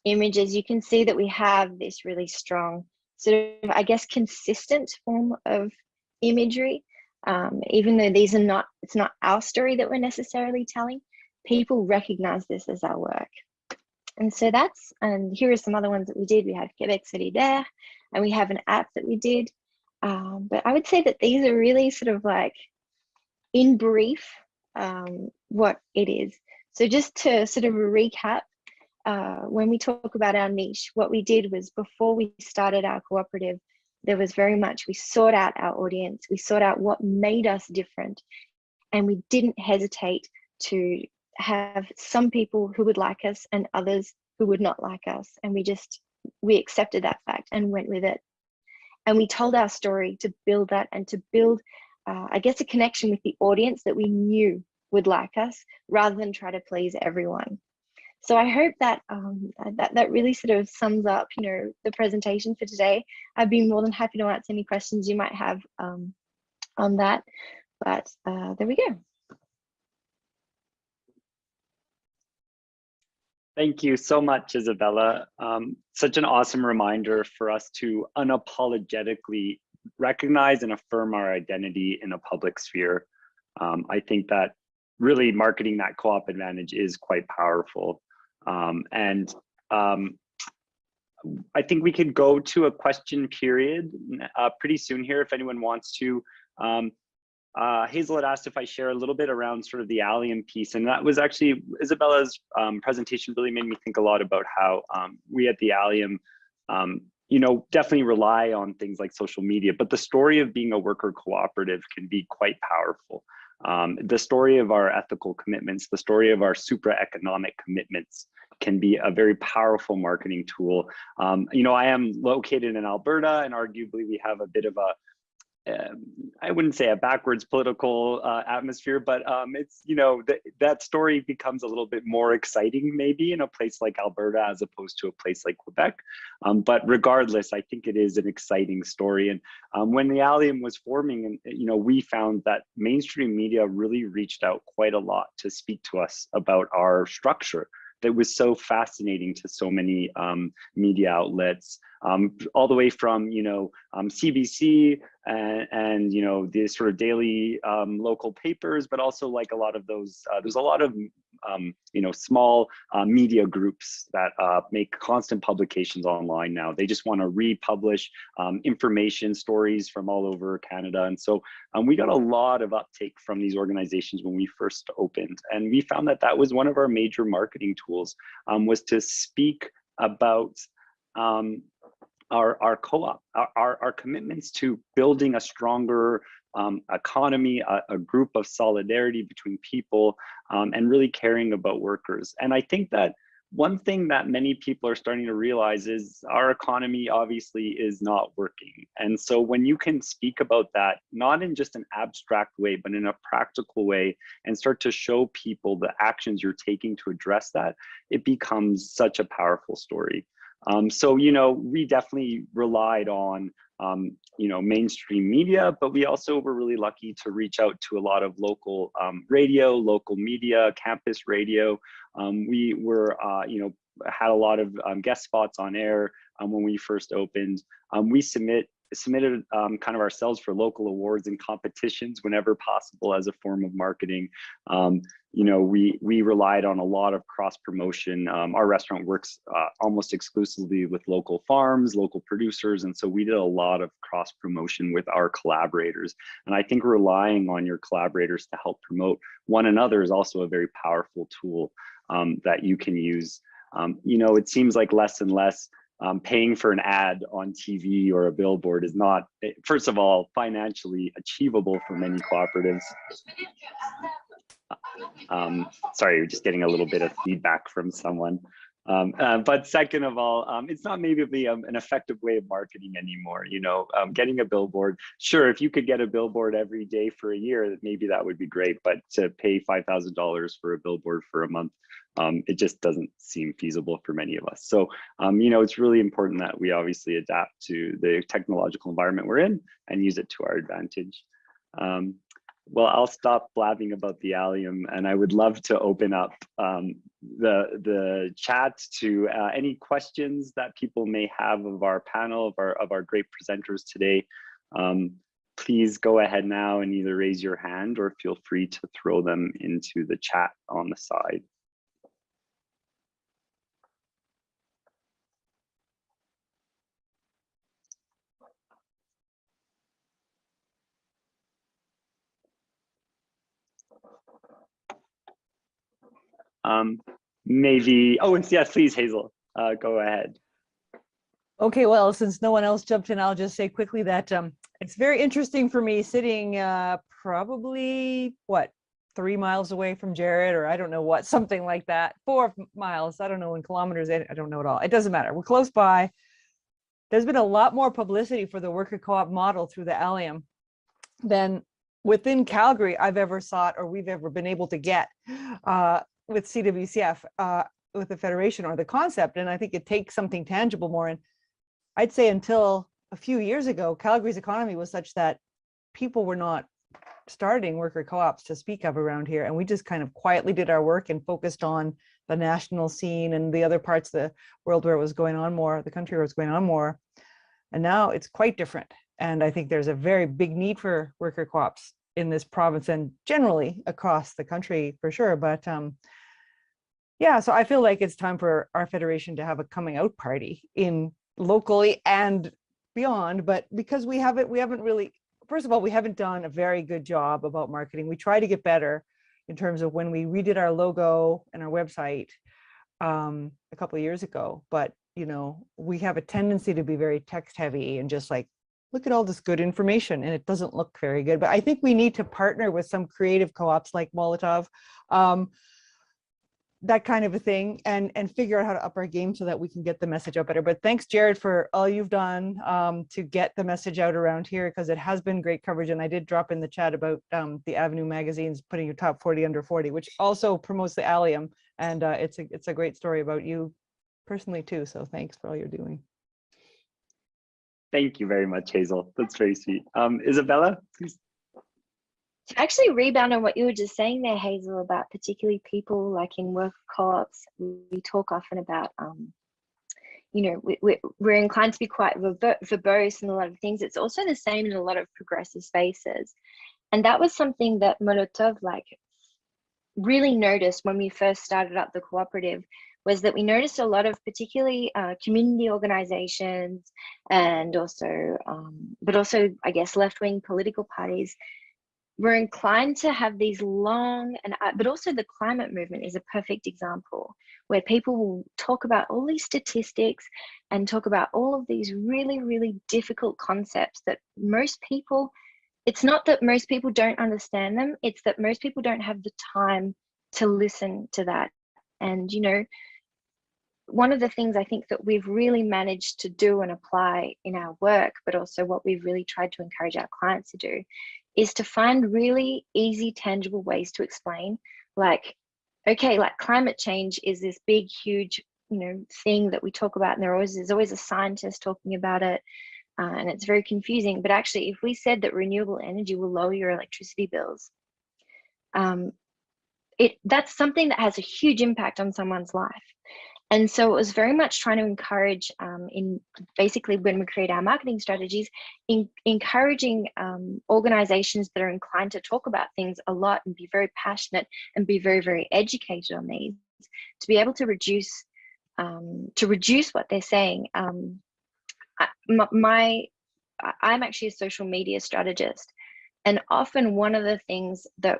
S6: images, you can see that we have this really strong sort of, I guess, consistent form of imagery. Even though these are not, it's not our story that we're necessarily telling, people recognize this as our work. And so that's, and here are some other ones that we did. We have Quebec Solidaire, and we have an app that we did. But I would say that these are really sort of like, in brief, what it is. So just to sort of recap, when we talk about our niche, what we did was, before we started our cooperative, there was very much, we sought out our audience, we sought out what made us different, and we didn't hesitate to have some people who would like us and others who would not like us, and we accepted that fact and went with it. And we told our story to build that, and to build I guess a connection with the audience that we knew would like us, rather than try to please everyone. So I hope that that really sort of sums up, you know, the presentation for today. I'd be more than happy to answer any questions you might have on that, but there we go.
S1: Thank you so much, Isabella. Such an awesome reminder for us to unapologetically recognize and affirm our identity in a public sphere. I think that really marketing that co-op advantage is quite powerful. And I think we could go to a question period pretty soon here if anyone wants to. Hazel had asked if I share a little bit around sort of the allium piece, and that was actually Isabella's presentation really made me think a lot about how we at the allium you know, definitely rely on things like social media, but the story of being a worker cooperative can be quite powerful. The story of our ethical commitments, the story of our supra-economic commitments can be a very powerful marketing tool. You know, I am located in Alberta, and arguably we have a bit of a, I wouldn't say a backwards political atmosphere, but it's, you know, that story becomes a little bit more exciting maybe in a place like Alberta as opposed to a place like Quebec. But regardless, I think it is an exciting story. And when the allium was forming, and you know, we found that mainstream media really reached out quite a lot to speak to us about our structure that was so fascinating to so many media outlets, all the way from, you know, CBC and you know, the sort of daily local papers, but also like a lot of those, there's a lot of, you know, small media groups that make constant publications online now. They just want to republish information, stories from all over Canada. And so we got a lot of uptake from these organizations when we first opened. And we found that that was one of our major marketing tools, was to speak about our co-op, our commitments to building a stronger economy, a group of solidarity between people, and really caring about workers. And I think that one thing that many people are starting to realize is our economy obviously is not working. And so when you can speak about that, not in just an abstract way, but in a practical way, and start to show people the actions you're taking to address that, it becomes such a powerful story. So, you know, we definitely relied on, you know, mainstream media, but we also were really lucky to reach out to a lot of local radio, local media, campus radio. We were, you know, had a lot of guest spots on air when we first opened. We submitted kind of ourselves for local awards and competitions whenever possible as a form of marketing. You know, we relied on a lot of cross promotion. Our restaurant works almost exclusively with local farms, local producers, and so we did a lot of cross promotion with our collaborators. And I think relying on your collaborators to help promote one another is also a very powerful tool that you can use. You know, it seems like less and less paying for an ad on TV or a billboard is not, first of all, financially achievable for many cooperatives. Sorry, we're just getting a little bit of feedback from someone. But second of all, it's not maybe an effective way of marketing anymore. You know, getting a billboard, sure, if you could get a billboard every day for a year, maybe that would be great, but to pay $5,000 for a billboard for a month, it just doesn't seem feasible for many of us. So, you know, it's really important that we obviously adapt to the technological environment we're in and use it to our advantage. Well, I'll stop blabbing about the allium, and I would love to open up the chat to any questions that people may have of our panel, of our great presenters today. Please go ahead now and either raise your hand or feel free to throw them into the chat on the side. Maybe, oh, and yes, please, Hazel, go ahead.
S2: Okay, well, since no one else jumped in, I'll just say quickly that it's very interesting for me sitting probably, what, 3 miles away from Jared, or I don't know what, something like that, 4 miles, I don't know in kilometers, I don't know at all. It doesn't matter, we're close by. There's been a lot more publicity for the worker co-op model through the allium than within Calgary I've ever sought or we've ever been able to get with CWCF, with the Federation or the concept. And I think it takes something tangible more. And I'd say until a few years ago, Calgary's economy was such that people were not starting worker co-ops to speak of around here. And we just kind of quietly did our work and focused on the national scene and the other parts of the world where it was going on more, the country where it was going on more. And now it's quite different. And I think there's a very big need for worker co-ops in this province and generally across the country for sure. But yeah, so I feel like it's time for our federation to have a coming out party in locally and beyond. But because we haven't really, first of all, we haven't done a very good job about marketing. We try to get better in terms of when we redid our logo and our website a couple of years ago. But, you know, we have a tendency to be very text heavy and just like, look at all this good information, and it doesn't look very good. But I think we need to partner with some creative co-ops like Molotov, that kind of a thing, and figure out how to up our game so that we can get the message out better. But thanks, Jared, for all you've done to get the message out around here, because it has been great coverage. And I did drop in the chat about the Avenue magazines putting your top 40 under 40, which also promotes the allium. And it's a great story about you personally too. So thanks for all you're doing.
S1: Thank you very much, Hazel. That's very sweet. Isabella, please.
S6: To actually rebound on what you were just saying there, Hazel, about particularly people like in work co-ops, we talk often about, you know, we're inclined to be quite verbose in a lot of things. It's also the same in a lot of progressive spaces. And that was something that Molotov really noticed when we first started up the cooperative, was that we noticed a lot of particularly community organizations and also, but also, I guess, left-wing political parties we're inclined to have these long but also the climate movement is a perfect example where people will talk about all these statistics and talk about all of these really, really difficult concepts that most people, it's not that most people don't understand them, it's that most people don't have the time to listen to that. And, you know, one of the things I think that we've really managed to do and apply in our work, but also what we've really tried to encourage our clients to do, is to find really easy, tangible ways to explain, like, okay, like climate change is this big, huge, thing that we talk about, and there's always a scientist talking about it, and it's very confusing. But actually, if we said that renewable energy will lower your electricity bills, that's something that has a huge impact on someone's life. And so it was very much trying to encourage, in basically when we create our marketing strategies, encouraging organizations that are inclined to talk about things a lot and be very passionate and be very, very educated on these, to be able to reduce what they're saying. I'm actually a social media strategist. And often one of the things that,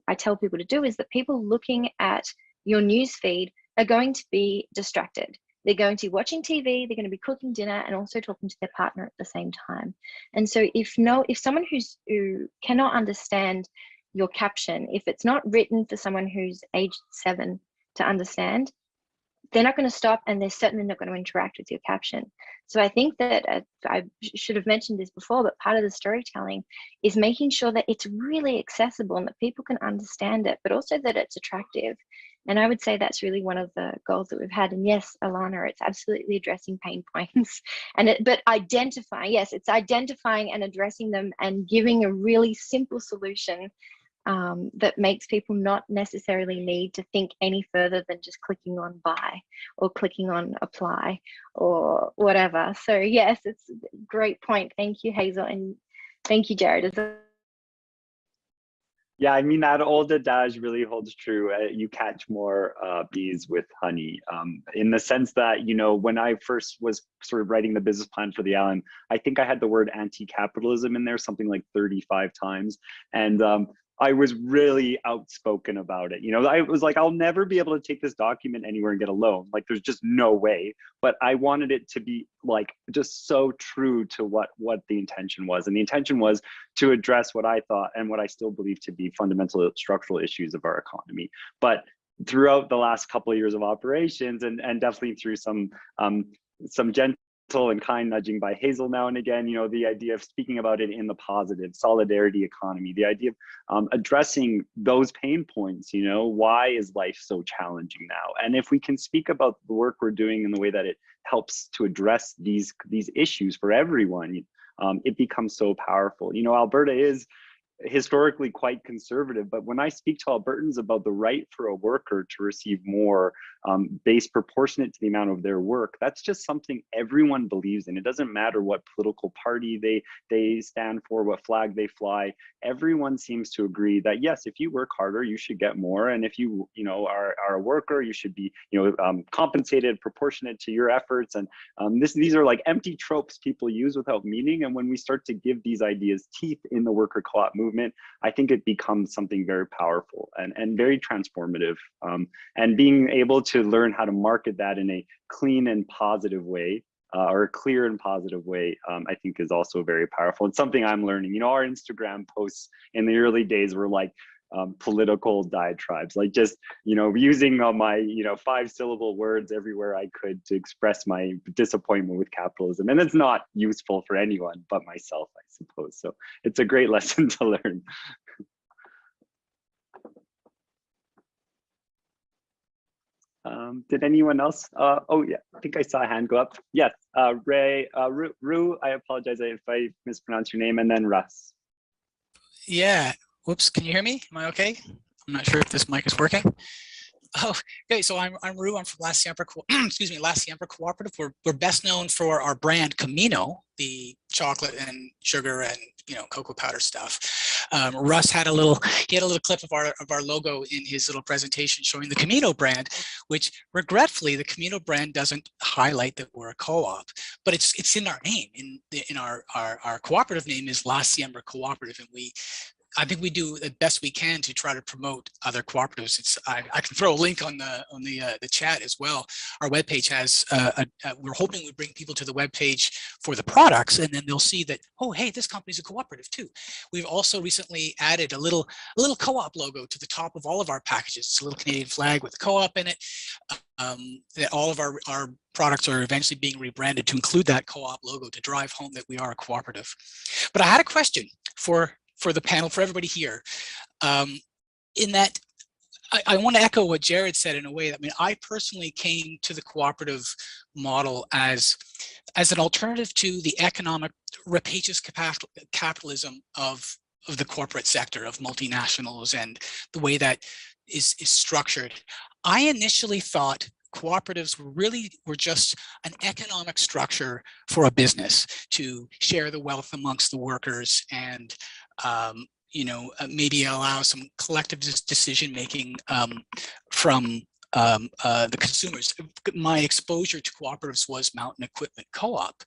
S6: I tell people to do is that people looking at your news feed are going to be distracted. They're going to be watching TV, they're going to be cooking dinner and also talking to their partner at the same time. And so if someone who cannot understand your caption, if it's not written for someone who's aged 7 to understand, they're not going to stop, and they're certainly not going to interact with your caption. So I think that I should have mentioned this before, but part of the storytelling is making sure that it's really accessible and that people can understand it, but also that it's attractive. And I would say that's really one of the goals that we've had. And yes, Alana, it's absolutely addressing pain points, but identifying, yes, it's identifying and addressing them and giving a really simple solution that makes people not necessarily need to think any further than just clicking on buy or clicking on apply or whatever. So yes, it's a great point. Thank you, Hazel, and thank you, Jared.
S1: Yeah, I mean, that old adage really holds true. You catch more bees with honey, in the sense that, when I first was sort of writing the business plan for the island, I think I had the word anti-capitalism in there something like 35 times. And I was really outspoken about it. I was like, I'll never be able to take this document anywhere and get a loan. Like, there's just no way. But I wanted it to be like just so true to what the intention was. And the intention was to address what I thought and what I still believe to be fundamental structural issues of our economy. But throughout the last couple of years of operations, and definitely through some gentle and kind nudging by Hazel now and again, the idea of speaking about it in the positive, solidarity economy, the idea of addressing those pain points, why is life so challenging now? And if we can speak about the work we're doing in the way that it helps to address these issues for everyone, it becomes so powerful. Alberta is historically quite conservative, but when I speak to Albertans about the right for a worker to receive more base proportionate to the amount of their work, that's just something everyone believes in. It doesn't matter what political party they stand for, what flag they fly. Everyone seems to agree that yes, if you work harder, you should get more, and if you are a worker, you should be compensated proportionate to your efforts. And these are like empty tropes people use without meaning. And when we start to give these ideas teeth in the worker co-op movement, I think it becomes something very powerful and very transformative. And being able to learn how to market that in a clean and positive way, or a clear and positive way, I think is also very powerful. It's something I'm learning. Our Instagram posts in the early days were like political diatribes, like just using my 5-syllable words everywhere I could to express my disappointment with capitalism, and it's not useful for anyone but myself, I suppose. So it's a great lesson to learn. Did anyone else? Oh yeah, I think I saw a hand go up. Yes, Ray, Rue, I apologize if I mispronounced your name, and then Russ.
S7: Yeah, whoops, can you hear me? Am I okay? I'm not sure if this mic is working. Oh, okay, so I'm Rue, I'm from La Siempre, excuse me, La Siempre Cooperative. We're best known for our brand Camino, the chocolate and sugar and cocoa powder stuff. Russ had a little clip of our logo in his little presentation showing the Camino brand, which regretfully the Camino brand doesn't highlight that we're a co-op, but it's in our name. In our cooperative name is La Siempre Cooperative, and I think we do the best we can to try to promote other cooperatives. I can throw a link on the chat as well. Our webpage has we're hoping we bring people to the webpage for the products, and then they'll see that, oh, hey, this company's a cooperative too. We've also recently added a little co-op logo to the top of all of our packages. It's a little Canadian flag with co-op in it. That all of our products are eventually being rebranded to include that co-op logo to drive home that we are a cooperative. But I had a question for the panel, for everybody here, in that I want to echo what Jared said in a way that, I mean, I personally came to the cooperative model as an alternative to the economic rapacious capitalism of the corporate sector, of multinationals, and the way that is structured. I initially thought cooperatives were just an economic structure for a business to share the wealth amongst the workers and maybe allow some collective decision making from the consumers. My exposure to cooperatives was Mountain Equipment Co-op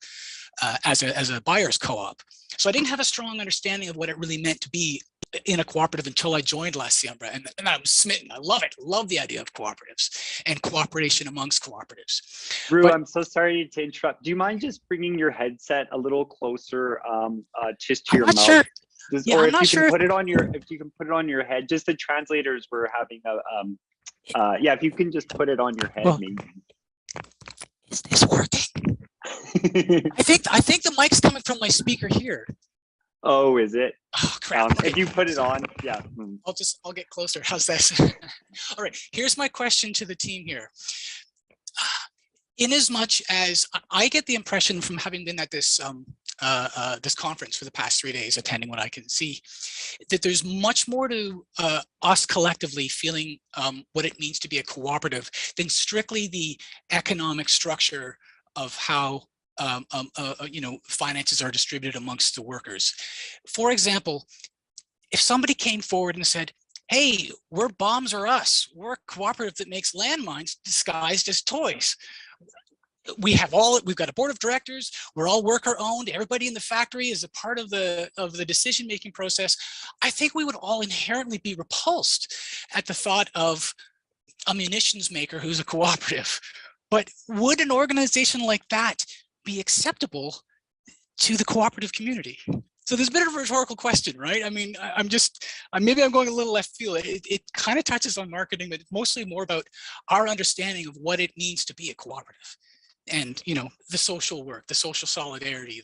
S7: as a buyer's co-op. So I didn't have a strong understanding of what it really meant to be in a cooperative until I joined La Siembra, and I was smitten. I love it. Love the idea of cooperatives and cooperation amongst cooperatives.
S1: Rue, I'm so sorry to interrupt. Do you mind just bringing your headset a little closer, just to your mouth?
S7: Sure.
S1: Or if you can put it on your head. Just the translators were having a yeah. If you can just put it on your head, maybe.
S7: Is this working? I think the mic's coming from my speaker here.
S1: Oh, is it?
S7: Oh, crap.
S1: If you put it on, yeah.
S7: I'll get closer. How's this? All right. Here's my question to the team here. In as much as I get the impression from having been at this this conference for the past 3 days, attending what I can see, that there's much more to us collectively feeling what it means to be a cooperative than strictly the economic structure of how finances are distributed amongst the workers. For example, if somebody came forward and said, hey, we're Bombs or Us, we're a cooperative that makes landmines disguised as toys. We've got a board of directors, we're all worker owned, everybody in the factory is a part of the decision-making process. I think we would all inherently be repulsed at the thought of a munitions maker who's a cooperative. But would an organization like that be acceptable to the cooperative community? So there's a bit of a rhetorical question, right? I mean, maybe I'm going a little left field. It kind of touches on marketing, but mostly more about our understanding of what it means to be a cooperative. And the social work, the social solidarity,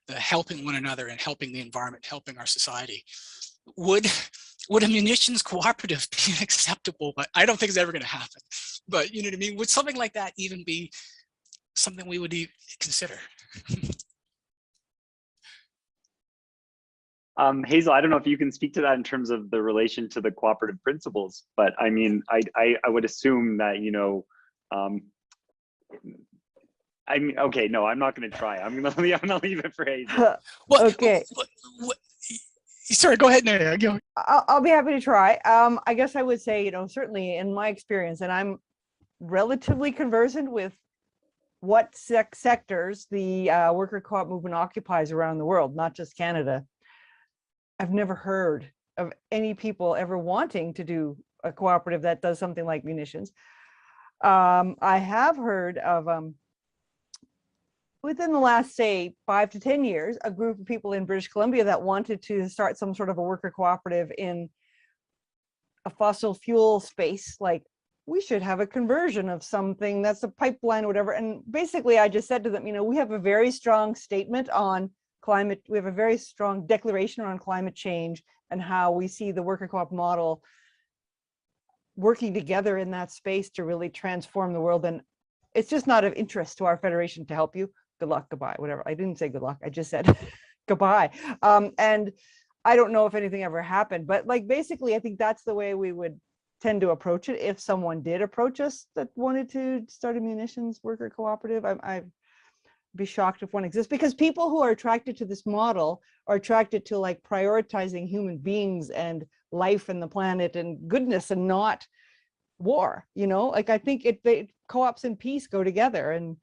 S7: the helping one another and helping the environment, helping our society. Would a munitions cooperative be acceptable? But I don't think it's ever going to happen. But you know what I mean? Would something like that even be something we would consider?
S1: Hazel, I don't know if you can speak to that in terms of the relation to the cooperative principles, but I mean, I would assume that I mean, okay, no, I'm not going to try. I'm gonna leave it for Hazel.
S2: Okay.
S7: Sorry, go ahead, Naya. Go.
S2: I'll be happy to try. I guess I would say, certainly in my experience, and I'm relatively conversant with what sectors the worker co-op movement occupies around the world, not just Canada. I've never heard of any people ever wanting to do a cooperative that does something like munitions. I have heard of within the last, say, 5 to 10 years, a group of people in British Columbia that wanted to start some sort of a worker cooperative in a fossil fuel space. Like, we should have a conversion of something that's a pipeline or whatever. And basically, I just said to them, we have a very strong statement on climate. We have a very strong declaration on climate change and how we see the worker co-op model working together in that space to really transform the world. And it's just not of interest to our federation to help you. Good luck, goodbye, whatever. I didn't say good luck. I just said goodbye. And I don't know if anything ever happened, but like, basically, I think that's the way we would tend to approach it. If someone did approach us that wanted to start a munitions worker cooperative, I'd be shocked if one exists, because people who are attracted to this model are attracted to like prioritizing human beings and life and the planet and goodness and not war, like I think co-ops and peace go together, and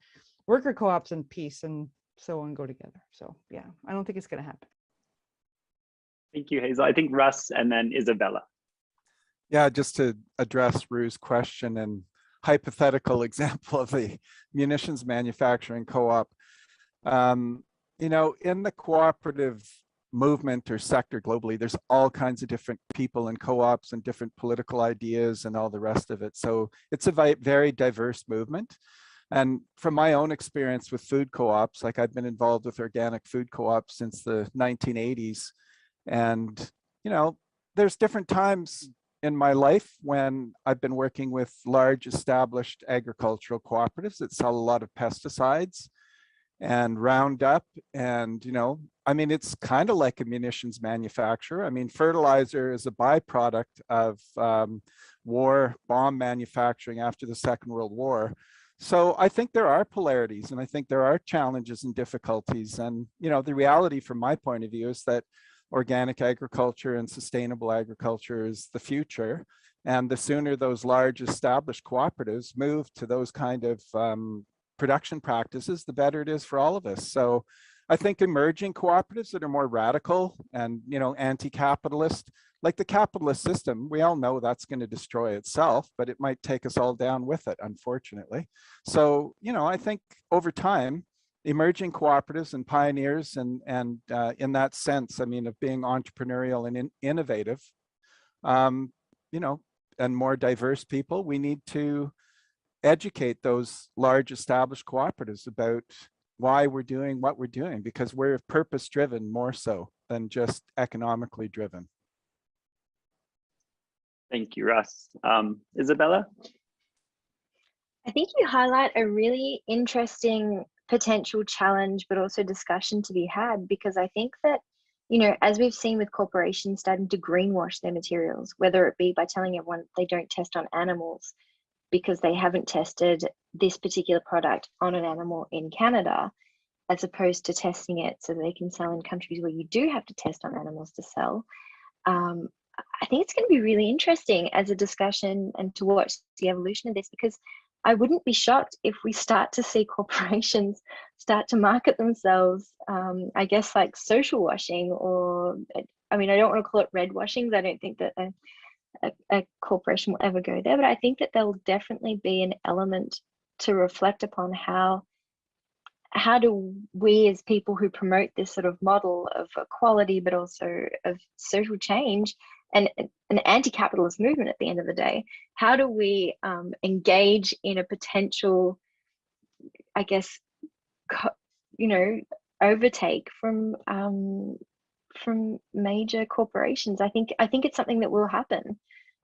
S2: worker co-ops and peace and so on go together. So yeah, I don't think it's going to happen.
S1: Thank you, Hazel. I think Russ and then Isabella.
S3: Yeah, just to address Rue's question and hypothetical example of the munitions manufacturing co-op. You know, in the cooperative movement or sector globally, there's all kinds of different people and co-ops and different political ideas and all the rest of it. So it's a very diverse movement. And from my own experience with food co-ops, like I've been involved with organic food co-ops since the 1980s. And, you know, there's different times in my life when I've been working with large established agricultural cooperatives that sell a lot of pesticides and Roundup. And, you know, I mean, it's kind of like a munitions manufacturer. I mean, fertilizer is a byproduct of war, bomb manufacturing after the Second World War. So I think there are polarities and I think there are challenges and difficulties. And, you know, the reality from my point of view is that organic agriculture and sustainable agriculture is the future. And the sooner those large established cooperatives move to those kind of production practices, the better it is for all of us. So I think emerging cooperatives that are more radical and, you know, anti-capitalist, like the capitalist system, we all know that's going to destroy itself, but it might take us all down with it, unfortunately. So, you know, I think over time, emerging cooperatives and pioneers and in that sense, I mean, of being entrepreneurial and innovative, you know, and more diverse people, we need to educate those large established cooperatives about why we're doing what we're doing, because we're purpose driven more so than just economically driven.
S1: Thank you, Russ. Isabella?
S6: I think you highlight a really interesting potential challenge, but also discussion to be had, because I think that, you know, as we've seen with corporations starting to greenwash their materials, whether it be by telling everyone they don't test on animals because they haven't tested this particular product on an animal in Canada, as opposed to testing it so they can sell in countries where you do have to test on animals to sell. I think it's going to be really interesting as a discussion and to watch the evolution of this, because I wouldn't be shocked if we start to see corporations start to market themselves, I guess, like social washing, or, I mean, I don't want to call it red washing, because I don't think that a corporation will ever go there, but I think that there'll definitely be an element to reflect upon how do we as people who promote this sort of model of equality, but also of social change and an anti-capitalist movement at the end of the day, how do we engage in a potential, I guess, you know, overtake from major corporations? I think it's something that will happen.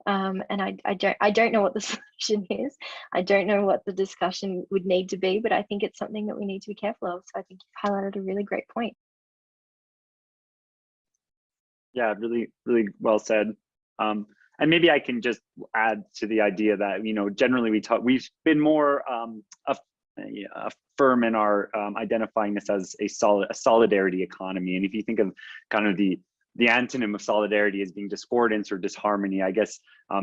S6: And I don't know what the solution is. I don't know what the discussion would need to be, but I think it's something that we need to be careful of. So I think you've highlighted a really great point.
S1: Yeah, really, really well said. And maybe I can just add to the idea that, you know, generally we've been more firm in our identifying this as a solidarity economy. And if you think of kind of the antonym of solidarity as being discordance or disharmony, I guess,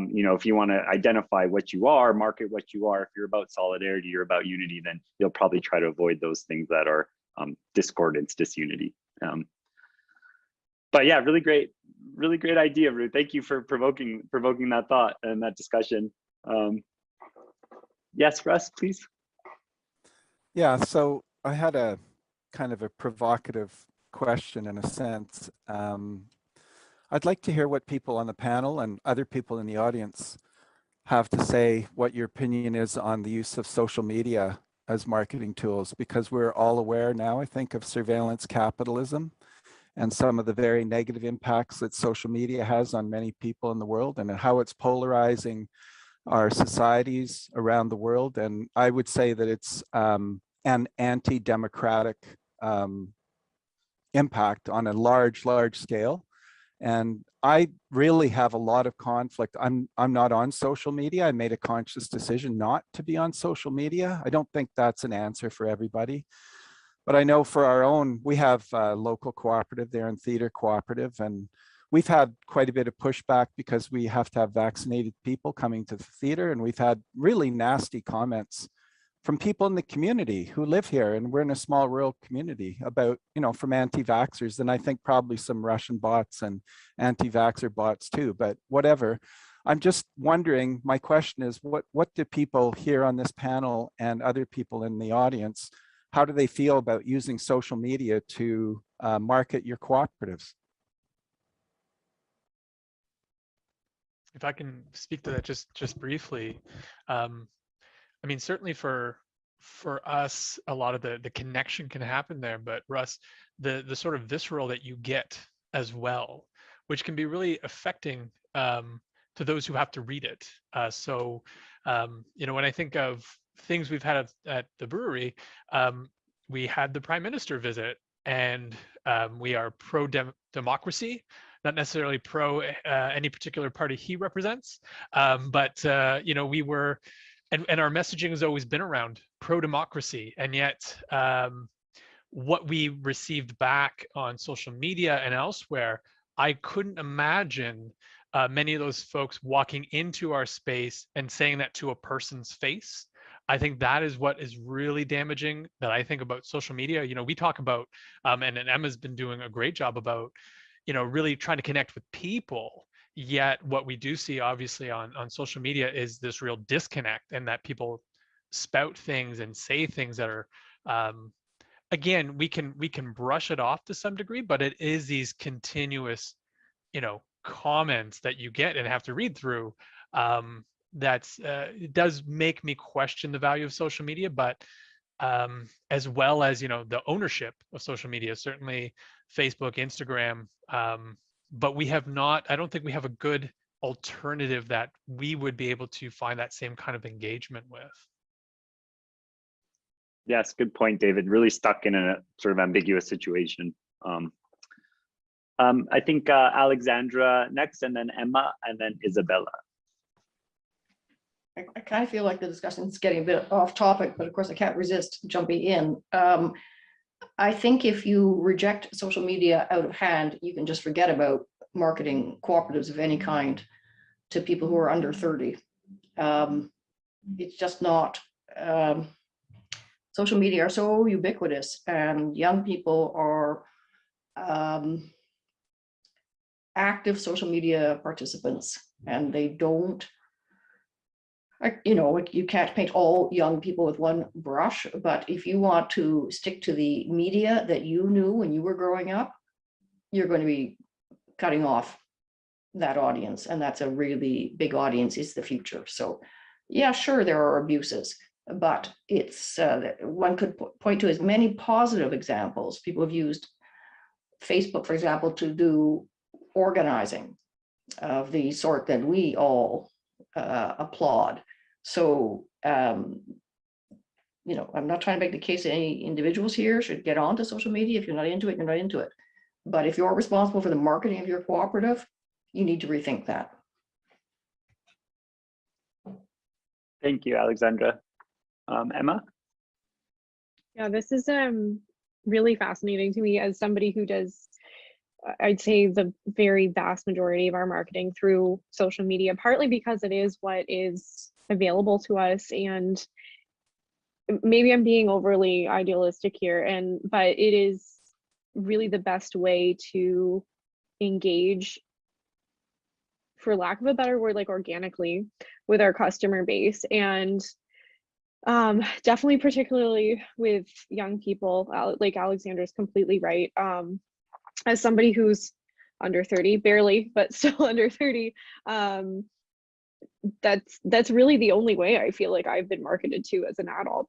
S1: you know, if you want to identify what you are, market what you are, if you're about solidarity, you're about unity, then you'll probably try to avoid those things that are discordance, disunity. But yeah, really great idea, Ruth. Thank you for provoking that thought and that discussion. Yes, Russ, please.
S3: Yeah, so I had a kind of a provocative question in a sense. I'd like to hear what people on the panel and other people in the audience have to say, what your opinion is on the use of social media as marketing tools, because we're all aware now, I think, of surveillance capitalism and some of the very negative impacts that social media has on many people in the world and how it's polarizing our societies around the world. And I would say that it's an anti-democratic impact on a large scale. And I really have a lot of conflict. I'm not on social media. I made a conscious decision not to be on social media. I don't think that's an answer for everybody. But I know for our own, we have a local cooperative there in Theatre Cooperative, and we've had quite a bit of pushback because we have to have vaccinated people coming to the theatre, and we've had really nasty comments from people in the community who live here, and we're in a small rural community, about, from anti-vaxxers, and I think probably some Russian bots and anti-vaxxer bots too, but whatever. I'm just wondering, my question is, what do people here on this panel and other people in the audience, how do they feel about using social media to market your cooperatives?
S4: If I can speak to that just briefly, I mean, certainly for us, a lot of the connection can happen there, but Russ, the sort of visceral that you get as well, which can be really affecting to those who have to read it. So, when I think of things we've had at the brewery, we had the Prime Minister visit, and we are pro-democracy, not necessarily pro any particular party he represents, but we were, and our messaging has always been around pro-democracy, and yet what we received back on social media and elsewhere, I couldn't imagine many of those folks walking into our space and saying that to a person's face. I think that is what is really damaging that I think about social media. We talk about, and Emma's been doing a great job about, really trying to connect with people. Yet what we do see obviously on social media is this real disconnect, and that people spout things and say things that are, again, we can brush it off to some degree, but it is these continuous, comments that you get and have to read through. It does make me question the value of social media, but as well as, the ownership of social media, certainly Facebook, Instagram, but I don't think we have a good alternative that we would be able to find that same kind of engagement with.
S1: Yes, good point, David. Really stuck in a sort of ambiguous situation. I think Alexandra next, and then Emma, and then Isabella.
S8: I kind of feel like the discussion's getting a bit off topic, but of course I can't resist jumping in. I think if you reject social media out of hand, you can just forget about marketing cooperatives of any kind to people who are under 30. It's just not, social media are so ubiquitous, and young people are active social media participants, and they don't, you can't paint all young people with one brush, but if you want to stick to the media that you knew when you were growing up, you're going to be cutting off that audience, and that's a really big audience. Is the future. So yeah, sure, there are abuses, but it's one could point to as many positive examples. People have used Facebook, for example, to do organizing of the sort that we all applaud. So, I'm not trying to make the case that any individuals here should get onto social media. If you're not into it, you're not into it. But if you're responsible for the marketing of your cooperative, you need to rethink that.
S1: Thank you, Alexandra. Emma?
S5: Yeah, this is really fascinating to me as somebody who does, I'd say, the very vast majority of our marketing through social media, partly because it is what is available to us, and maybe I'm being overly idealistic here, but it is really the best way to engage, for lack of a better word, like organically with our customer base, and definitely particularly with young people. Like Alexandra's completely right. As somebody who's under 30, barely, but still under 30, that's really the only way I feel like I've been marketed to as an adult.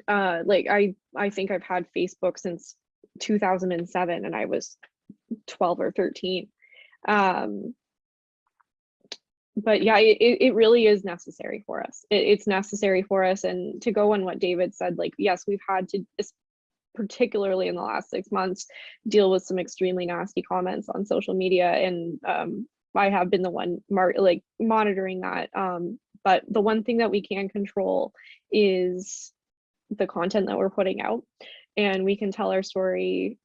S5: Like I think I've had Facebook since 2007, and I was 12 or 13. But yeah, it really is necessary for us. It's necessary for us. And to go on what David said, like, yes, we've had to, particularly in the last 6 months, deal with some extremely nasty comments on social media. And I have been the one monitoring that. But the one thing that we can control is the content that we're putting out, and we can tell our story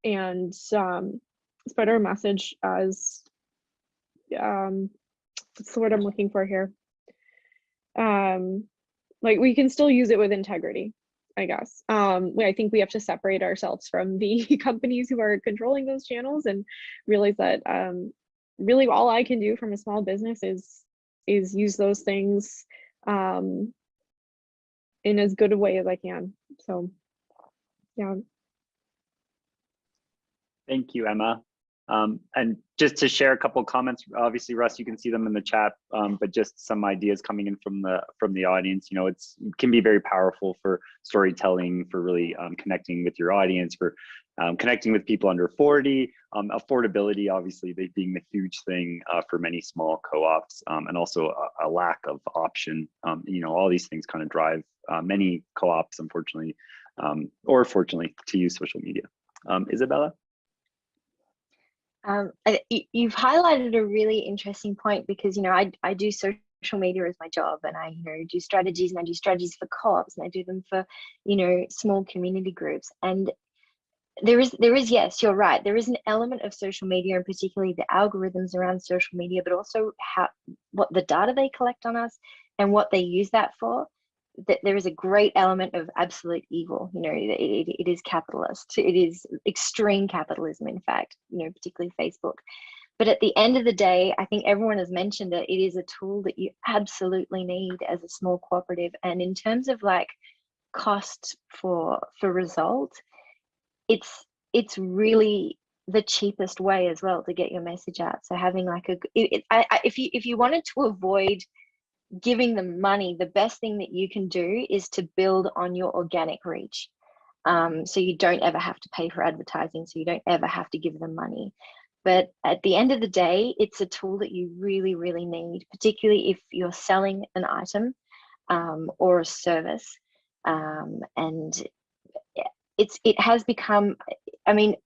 S5: and spread our message as what's the word I'm looking for here? like we can still use it with integrity, I guess. I think we have to separate ourselves from the companies who are controlling those channels and realize that really all I can do from a small business is use those things in as good a way as I can. So yeah.
S1: Thank you, Emma. And just to share a couple comments, obviously, Russ, you can see them in the chat, but just some ideas coming in from the audience. You know, it can be very powerful for storytelling, for really connecting with your audience, for connecting with people under 40. Affordability, obviously, being the huge thing for many small co-ops, and also a lack of option. You know, all these things kind of drive many co-ops, unfortunately, or fortunately, to use social media. Isabella?
S6: You've highlighted a really interesting point because, you know, I do social media as my job, and I, you know, do strategies, and I do strategies for co-ops, and I do them for, you know, small community groups. And there is, yes, you're right. There is an element of social media, and particularly the algorithms around social media, but also what the data they collect on us and what they use that for. That there is a great element of absolute evil. You know, it is capitalist. It is extreme capitalism, in fact, you know, particularly Facebook. But at the end of the day, I think everyone has mentioned it. It is a tool that you absolutely need as a small cooperative. And in terms of like cost for result, it's really the cheapest way as well to get your message out. So having like if you wanted to avoid giving them money, the best thing that you can do is to build on your organic reach. So you don't ever have to pay for advertising, so you don't ever have to give them money. But at the end of the day, it's a tool that you really, really need, particularly if you're selling an item or a service. And it has become, I mean,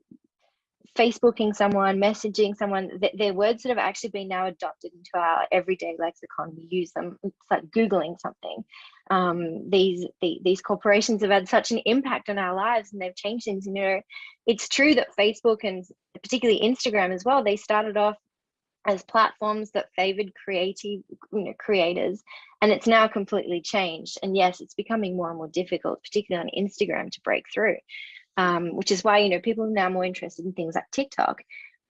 S6: Facebooking someone, messaging someone, they're words that have actually been now adopted into our everyday lexicon. We use them. It's like Googling something. These corporations have had such an impact on our lives, and they've changed things. You know, it's true that Facebook and particularly Instagram as well, they started off as platforms that favored creative, you know, creators, and it's now completely changed. And yes, it's becoming more and more difficult, particularly on Instagram, to break through. Which is why, you know, people are now more interested in things like TikTok,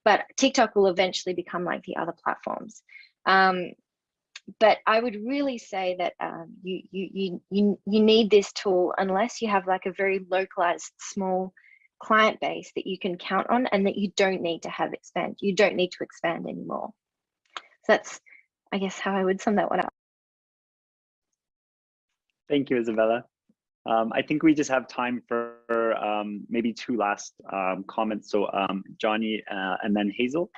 S6: but TikTok will eventually become like the other platforms. But I would really say that you need this tool unless you have like a very localized small client base that you can count on, and that you don't need to have expand. You don't need to expand anymore. So that's, I guess, how I would sum that one up.
S1: Thank you, Isabella. I think we just have time for maybe two last comments. So Johnny and then Hazel.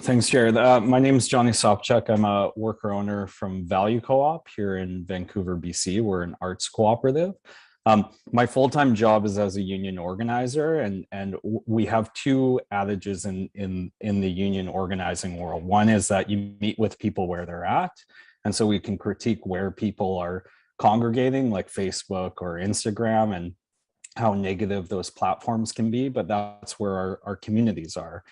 S9: Thanks, Jared. My name is Johnny Sopchuk. I'm a worker owner from Value Co-op here in Vancouver, BC. We're an arts cooperative. My full-time job is as a union organizer, and we have two adages in the union organizing world. One is that you meet with people where they're at, and so we can critique where people are congregating, like Facebook or Instagram, and how negative those platforms can be, but that's where our communities are.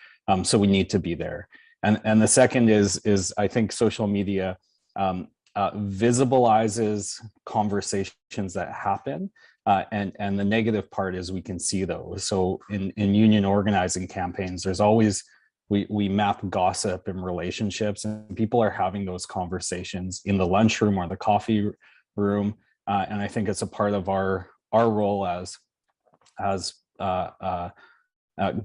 S9: So we need to be there. And the second is I think social media visibilizes conversations that happen, and the negative part is we can see those. So in union organizing campaigns, there's always, we map gossip and relationships, and people are having those conversations in the lunchroom or the coffee room, and I think it's a part of our role as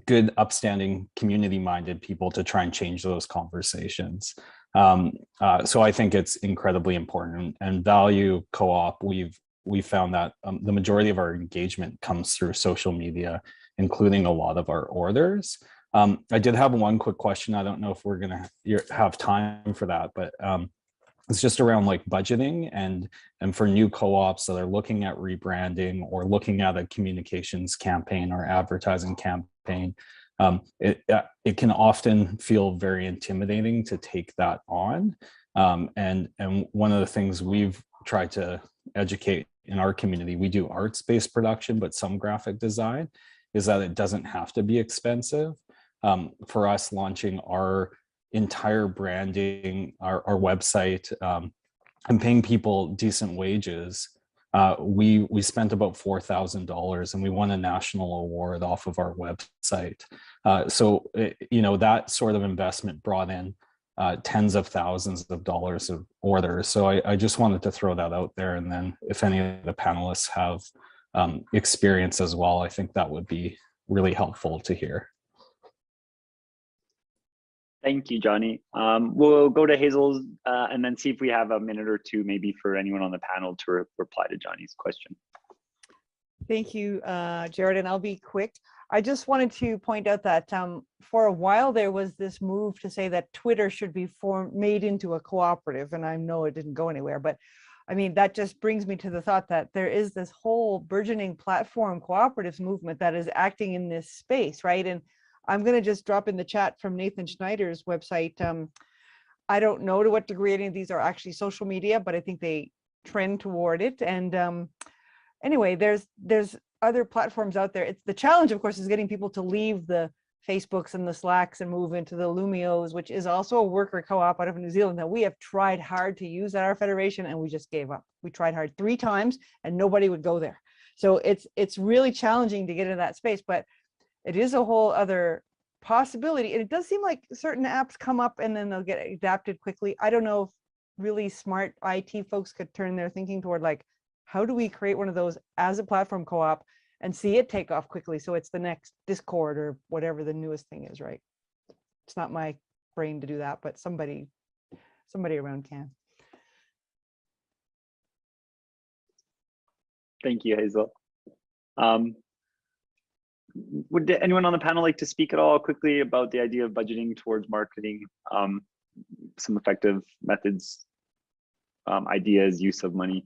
S9: good, upstanding, community-minded people to try and change those conversations. So I think it's incredibly important. And Value Co-op, we've found that the majority of our engagement comes through social media, including a lot of our orders. I did have one quick question. I don't know if we're gonna have time for that, but it's just around like budgeting and for new co-ops that are looking at rebranding or looking at a communications campaign or advertising campaign. It can often feel very intimidating to take that on. And one of the things we've tried to educate in our community, we do arts-based production, but some graphic design, is that it doesn't have to be expensive. For us, launching our entire branding, our website, and paying people decent wages, we spent about $4,000 and we won a national award off of our website. So, you know, that sort of investment brought in tens of thousands of dollars of orders. So I just wanted to throw that out there. And then if any of the panelists have experience as well, I think that would be really helpful to hear.
S1: Thank you, Johnny. We'll go to Hazel and then see if we have a minute or two maybe for anyone on the panel to reply to Johnny's question.
S2: Thank you, Jared, and I'll be quick. I just wanted to point out that for a while there was this move to say that Twitter should be made into a cooperative, and I know it didn't go anywhere, but I mean, that just brings me to the thought that there is this whole burgeoning platform cooperatives movement that is acting in this space, right? And I'm going to just drop in the chat from Nathan Schneider's website. I don't know to what degree any of these are actually social media, but I think they trend toward it. And anyway, there's other platforms out there. It's the challenge, of course, is getting people to leave the Facebooks and the Slacks and move into the Lumios, which is also a worker co-op out of New Zealand that we have tried hard to use at our federation, and we just gave up. We tried hard 3 times and nobody would go there. So it's really challenging to get into that space, but it is a whole other possibility. And it does seem like certain apps come up and then they'll get adapted quickly. I don't know if really smart IT folks could turn their thinking toward like, how do we create one of those as a platform co-op and see it take off quickly? So it's the next Discord or whatever the newest thing is, right? It's not my brain to do that, but somebody around can.
S1: Thank you, Hazel. Would anyone on the panel like to speak at all quickly about the idea of budgeting towards marketing, some effective methods, ideas, use of money?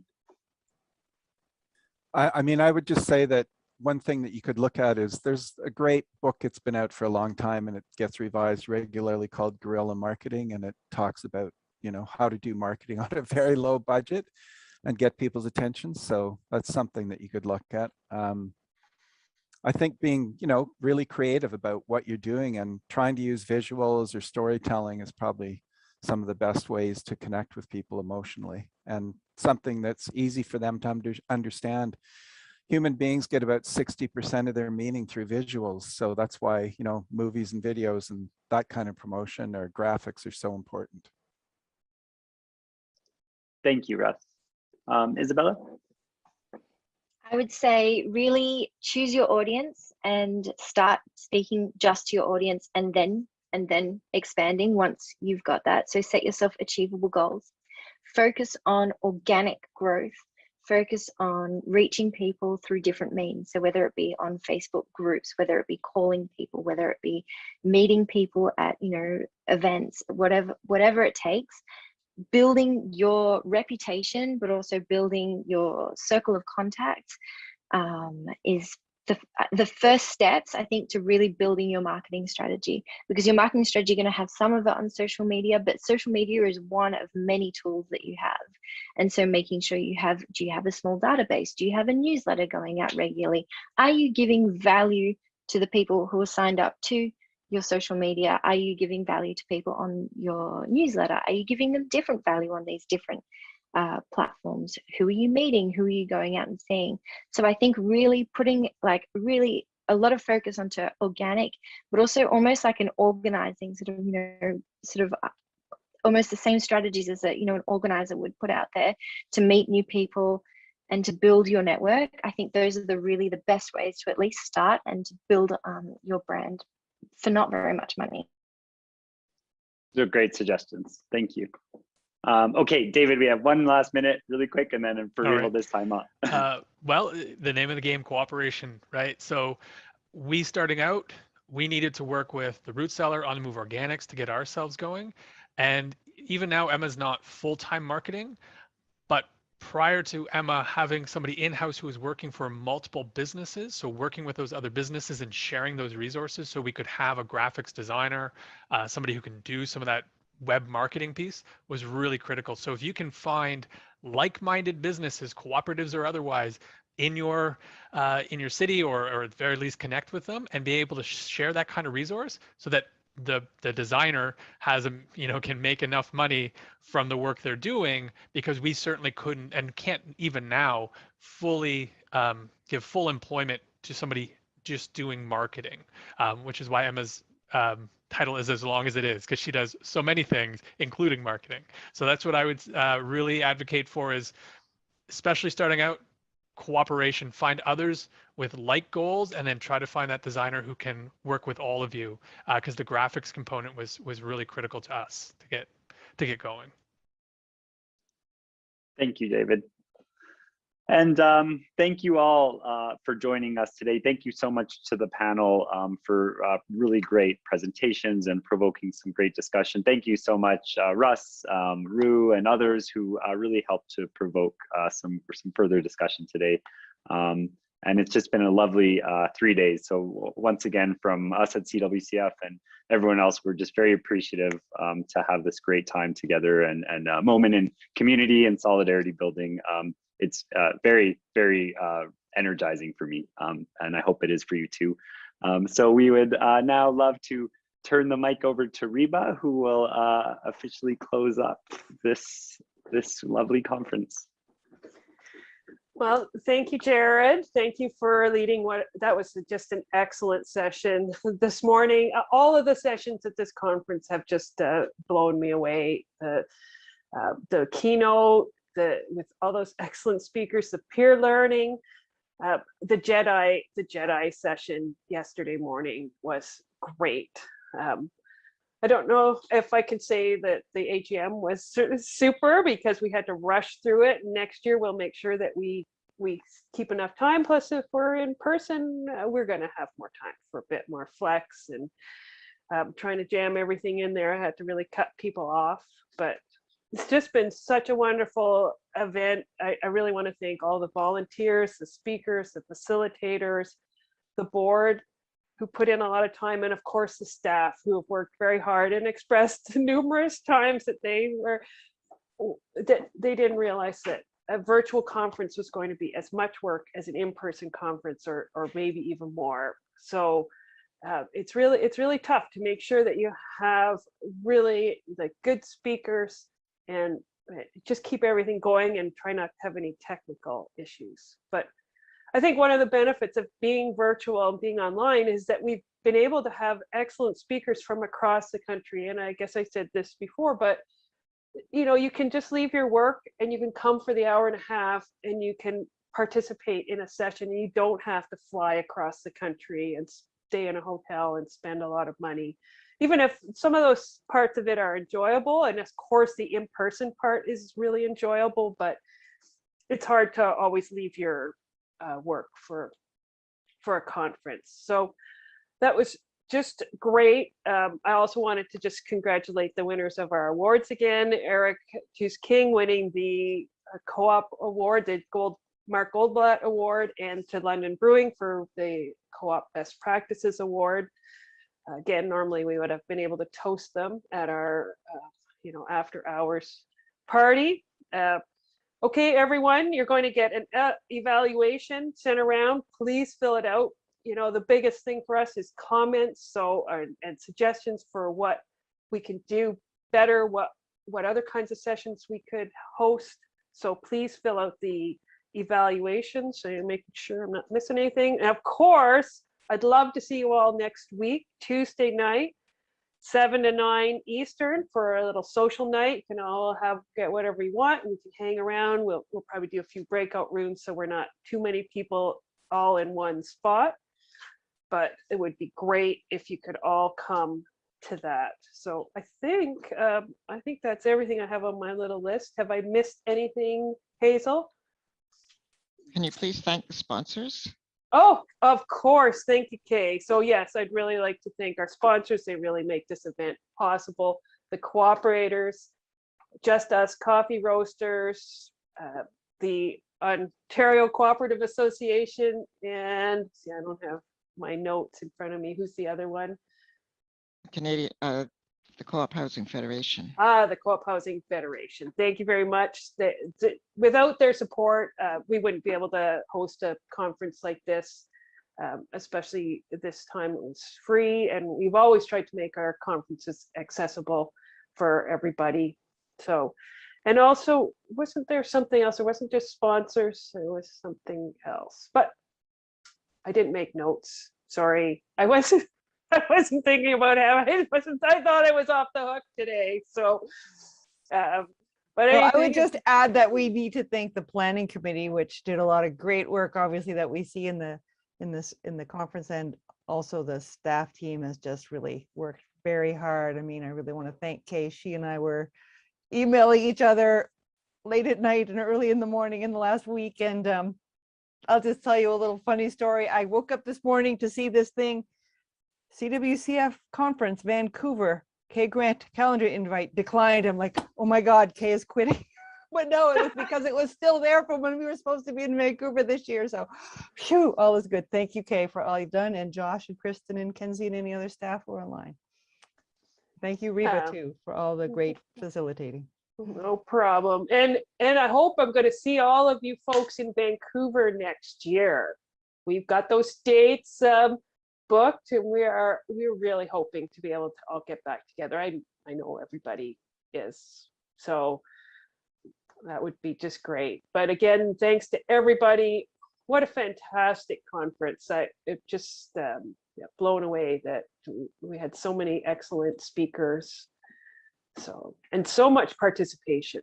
S3: I mean, I would just say that one thing that you could look at is there's a great book. It's been out for a long time and it gets revised regularly called Guerrilla Marketing. And it talks about, you know, how to do marketing on a very low budget and get people's attention. So that's something that you could look at. I think being, you know, really creative about what you're doing and trying to use visuals or storytelling is probably some of the best ways to connect with people emotionally, and something that's easy for them to understand. Human beings get about 60% of their meaning through visuals. So that's why, you know, movies and videos and that kind of promotion or graphics are so important.
S1: Thank you, Russ. Isabella?
S6: I would say really choose your audience and start speaking just to your audience, and then expanding once you've got that. So set yourself achievable goals. Focus on organic growth. Focus on reaching people through different means. So whether it be on Facebook groups, whether it be calling people, whether it be meeting people at, you know, events, whatever it takes. Building your reputation, but also building your circle of contacts is the first steps, I think, to really building your marketing strategy, because your marketing strategy, you're going to have some of it on social media, but social media is one of many tools that you have. And so making sure do you have a small database? Do you have a newsletter going out regularly? Are you giving value to the people who are signed up to your social media? Are you giving value to people on your newsletter? Are you giving them different value on these different platforms? Who are you meeting? Who are you going out and seeing? So I think really putting really a lot of focus onto organic, but also almost like an organizing almost the same strategies as an organizer would put out there to meet new people and to build your network. I think those are really the best ways to at least start and to build your brand for not very much money.
S1: Those are great suggestions. Thank you. Okay, David, we have one last minute really quick, and then for real this time up.
S4: Well, the name of the game, cooperation, right? So we starting out, we needed to work with the root seller on Move Organics to get ourselves going. And even now, Emma's not full-time marketing, but prior to Emma having somebody in-house who was working for multiple businesses, so working with those other businesses and sharing those resources so we could have a graphics designer, somebody who can do some of that web marketing piece, was really critical. So if you can find like-minded businesses, cooperatives or otherwise, in your city, or at the very least connect with them and be able to share that kind of resource so that the designer has can make enough money from the work they're doing, because we certainly couldn't and can't even now fully give full employment to somebody just doing marketing, which is why Emma's title is as long as it is, because she does so many things, including marketing. So that's what I would really advocate for, is especially starting out, cooperation. Find others with like goals, and then try to find that designer who can work with all of you, because the graphics component was really critical to us to get going.
S1: Thank you, David. And thank you all for joining us today. Thank you so much to the panel for really great presentations and provoking some great discussion. Thank you so much, Russ, Rue, and others who really helped to provoke some further discussion today. And it's just been a lovely 3 days. So once again, from us at CWCF and everyone else, we're just very appreciative to have this great time together and a moment in community and solidarity building. It's very, very energizing for me, and I hope it is for you too. So we would now love to turn the mic over to Reba, who will officially close up this lovely conference.
S10: Well, thank you, Jared. Thank you for leading that was just an excellent session this morning. All of the sessions at this conference have just blown me away. The keynote, with all those excellent speakers, the peer learning, the Jedi session yesterday morning was great. I don't know if I can say that the AGM was super, because we had to rush through it. Next year, we'll make sure that we keep enough time. Plus, if we're in person, we're going to have more time for a bit more flex, and trying to jam everything in there. I had to really cut people off, but it's just been such a wonderful event. I really want to thank all the volunteers, the speakers, the facilitators, the board, who put in a lot of time, and of course the staff, who have worked very hard and expressed numerous times that they didn't realize that a virtual conference was going to be as much work as an in-person conference, or maybe even more. So it's really tough to make sure that you have really good speakers and just keep everything going and try not to have any technical issues. But I think one of the benefits of being virtual and being online is that we've been able to have excellent speakers from across the country. And I guess I said this before, but you can just leave your work and you can come for the hour and a half and you can participate in a session. And you don't have to fly across the country and stay in a hotel and spend a lot of money, even if some of those parts of it are enjoyable. And of course, the in-person part is really enjoyable, but it's hard to always leave your work for a conference. So that was just great. I also wanted to just congratulate the winners of our awards again. Eric Hughes King winning the Co-op Award, the Mark Goldblatt Award, and to London Brewing for the Co-op Best Practices Award. Again, normally we would have been able to toast them at our after hours party. Okay, everyone, you're going to get an evaluation sent around. Please fill it out. The biggest thing for us is comments, and suggestions for what we can do better, what other kinds of sessions we could host. So please fill out the evaluation, so you're making sure I'm not missing anything. And of course, I'd love to see you all next week, Tuesday night, 7 to 9 Eastern, for a little social night. You can all get whatever you want, and we can hang around. We'll probably do a few breakout rooms, so we're not too many people all in one spot. But it would be great if you could all come to that. So I think that's everything I have on my little list. Have I missed anything, Hazel?
S11: Can you please thank the sponsors?
S10: Oh, of course. Thank you, Kay. So yes, I'd really like to thank our sponsors. They really make this event possible. The cooperators, Just Us Coffee Roasters, the Ontario Cooperative Association, and see, I don't have my notes in front of me. Who's the other one?
S11: Canadian, the Co-op Housing Federation.
S10: The Co-op Housing Federation. Thank you very much. Without their support, we wouldn't be able to host a conference like this. especially this time it was free, and we've always tried to make our conferences accessible for everybody. So, and also, wasn't there something else? It wasn't just sponsors, there was something else, but I didn't make notes. Sorry, I wasn't thinking about how I thought I was off the hook today. So, but
S2: well, I would just add that we need to thank the planning committee, which did a lot of great work, obviously, that we see in the conference, and also the staff team has just really worked very hard. I mean, I really want to thank Kay. She and I were emailing each other late at night and early in the morning in the last week. And I'll just tell you a little funny story. I woke up this morning to see this thing, CWCF conference, Vancouver, Kay Grant calendar invite declined. I'm like, oh my God, Kay is quitting. But no, it was because it was still there from when we were supposed to be in Vancouver this year. So phew, all is good. Thank you, Kay, for all you've done. And Josh and Kristen and Kenzie and any other staff who are online. Thank you, Reba, too, for all the great facilitating.
S10: No problem. And I hope I'm going to see all of you folks in Vancouver next year. We've got those dates booked, and we're really hoping to be able to all get back together. I know everybody is. So that would be just great. But again, thanks to everybody. What a fantastic conference. It just blown away that we had so many excellent speakers. So, and so much participation.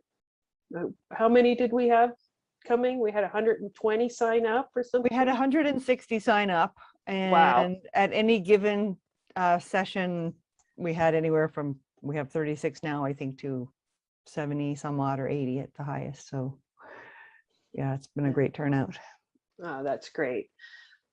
S10: How many did we have coming? We had 120 sign up or something?
S2: We had 160 sign up, and
S10: wow.
S2: At any given session, we had anywhere from, we have 36 now, I think, to 70 some odd, or 80 at the highest. So yeah, it's been a great turnout.
S10: Oh, that's great.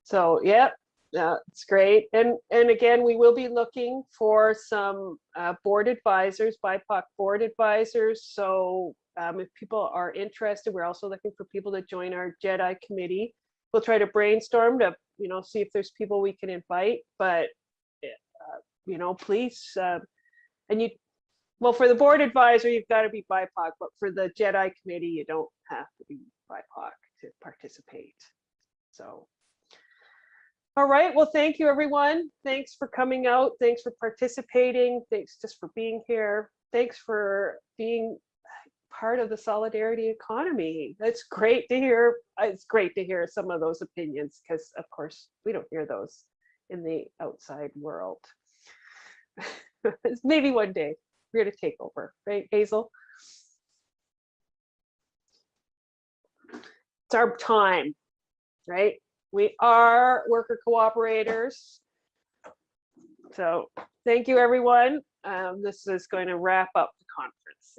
S10: So yeah, it's great. And again, we will be looking for some board advisors, BIPOC board advisors. So if people are interested, we're also looking for people to join our JEDI committee. We'll try to brainstorm to, see if there's people we can invite, but please, well, for the board advisor, you've got to be BIPOC, but for the JEDI committee, you don't have to be BIPOC to participate. So, all right, well, thank you, everyone. Thanks for coming out. Thanks for participating. Thanks just for being here. Thanks for being part of the solidarity economy. That's great to hear. It's great to hear some of those opinions, because of course we don't hear those in the outside world. Maybe one day we're going to take over, right, Hazel? It's our time, right? We are worker cooperators. So thank you, everyone. This is going to wrap up the conference.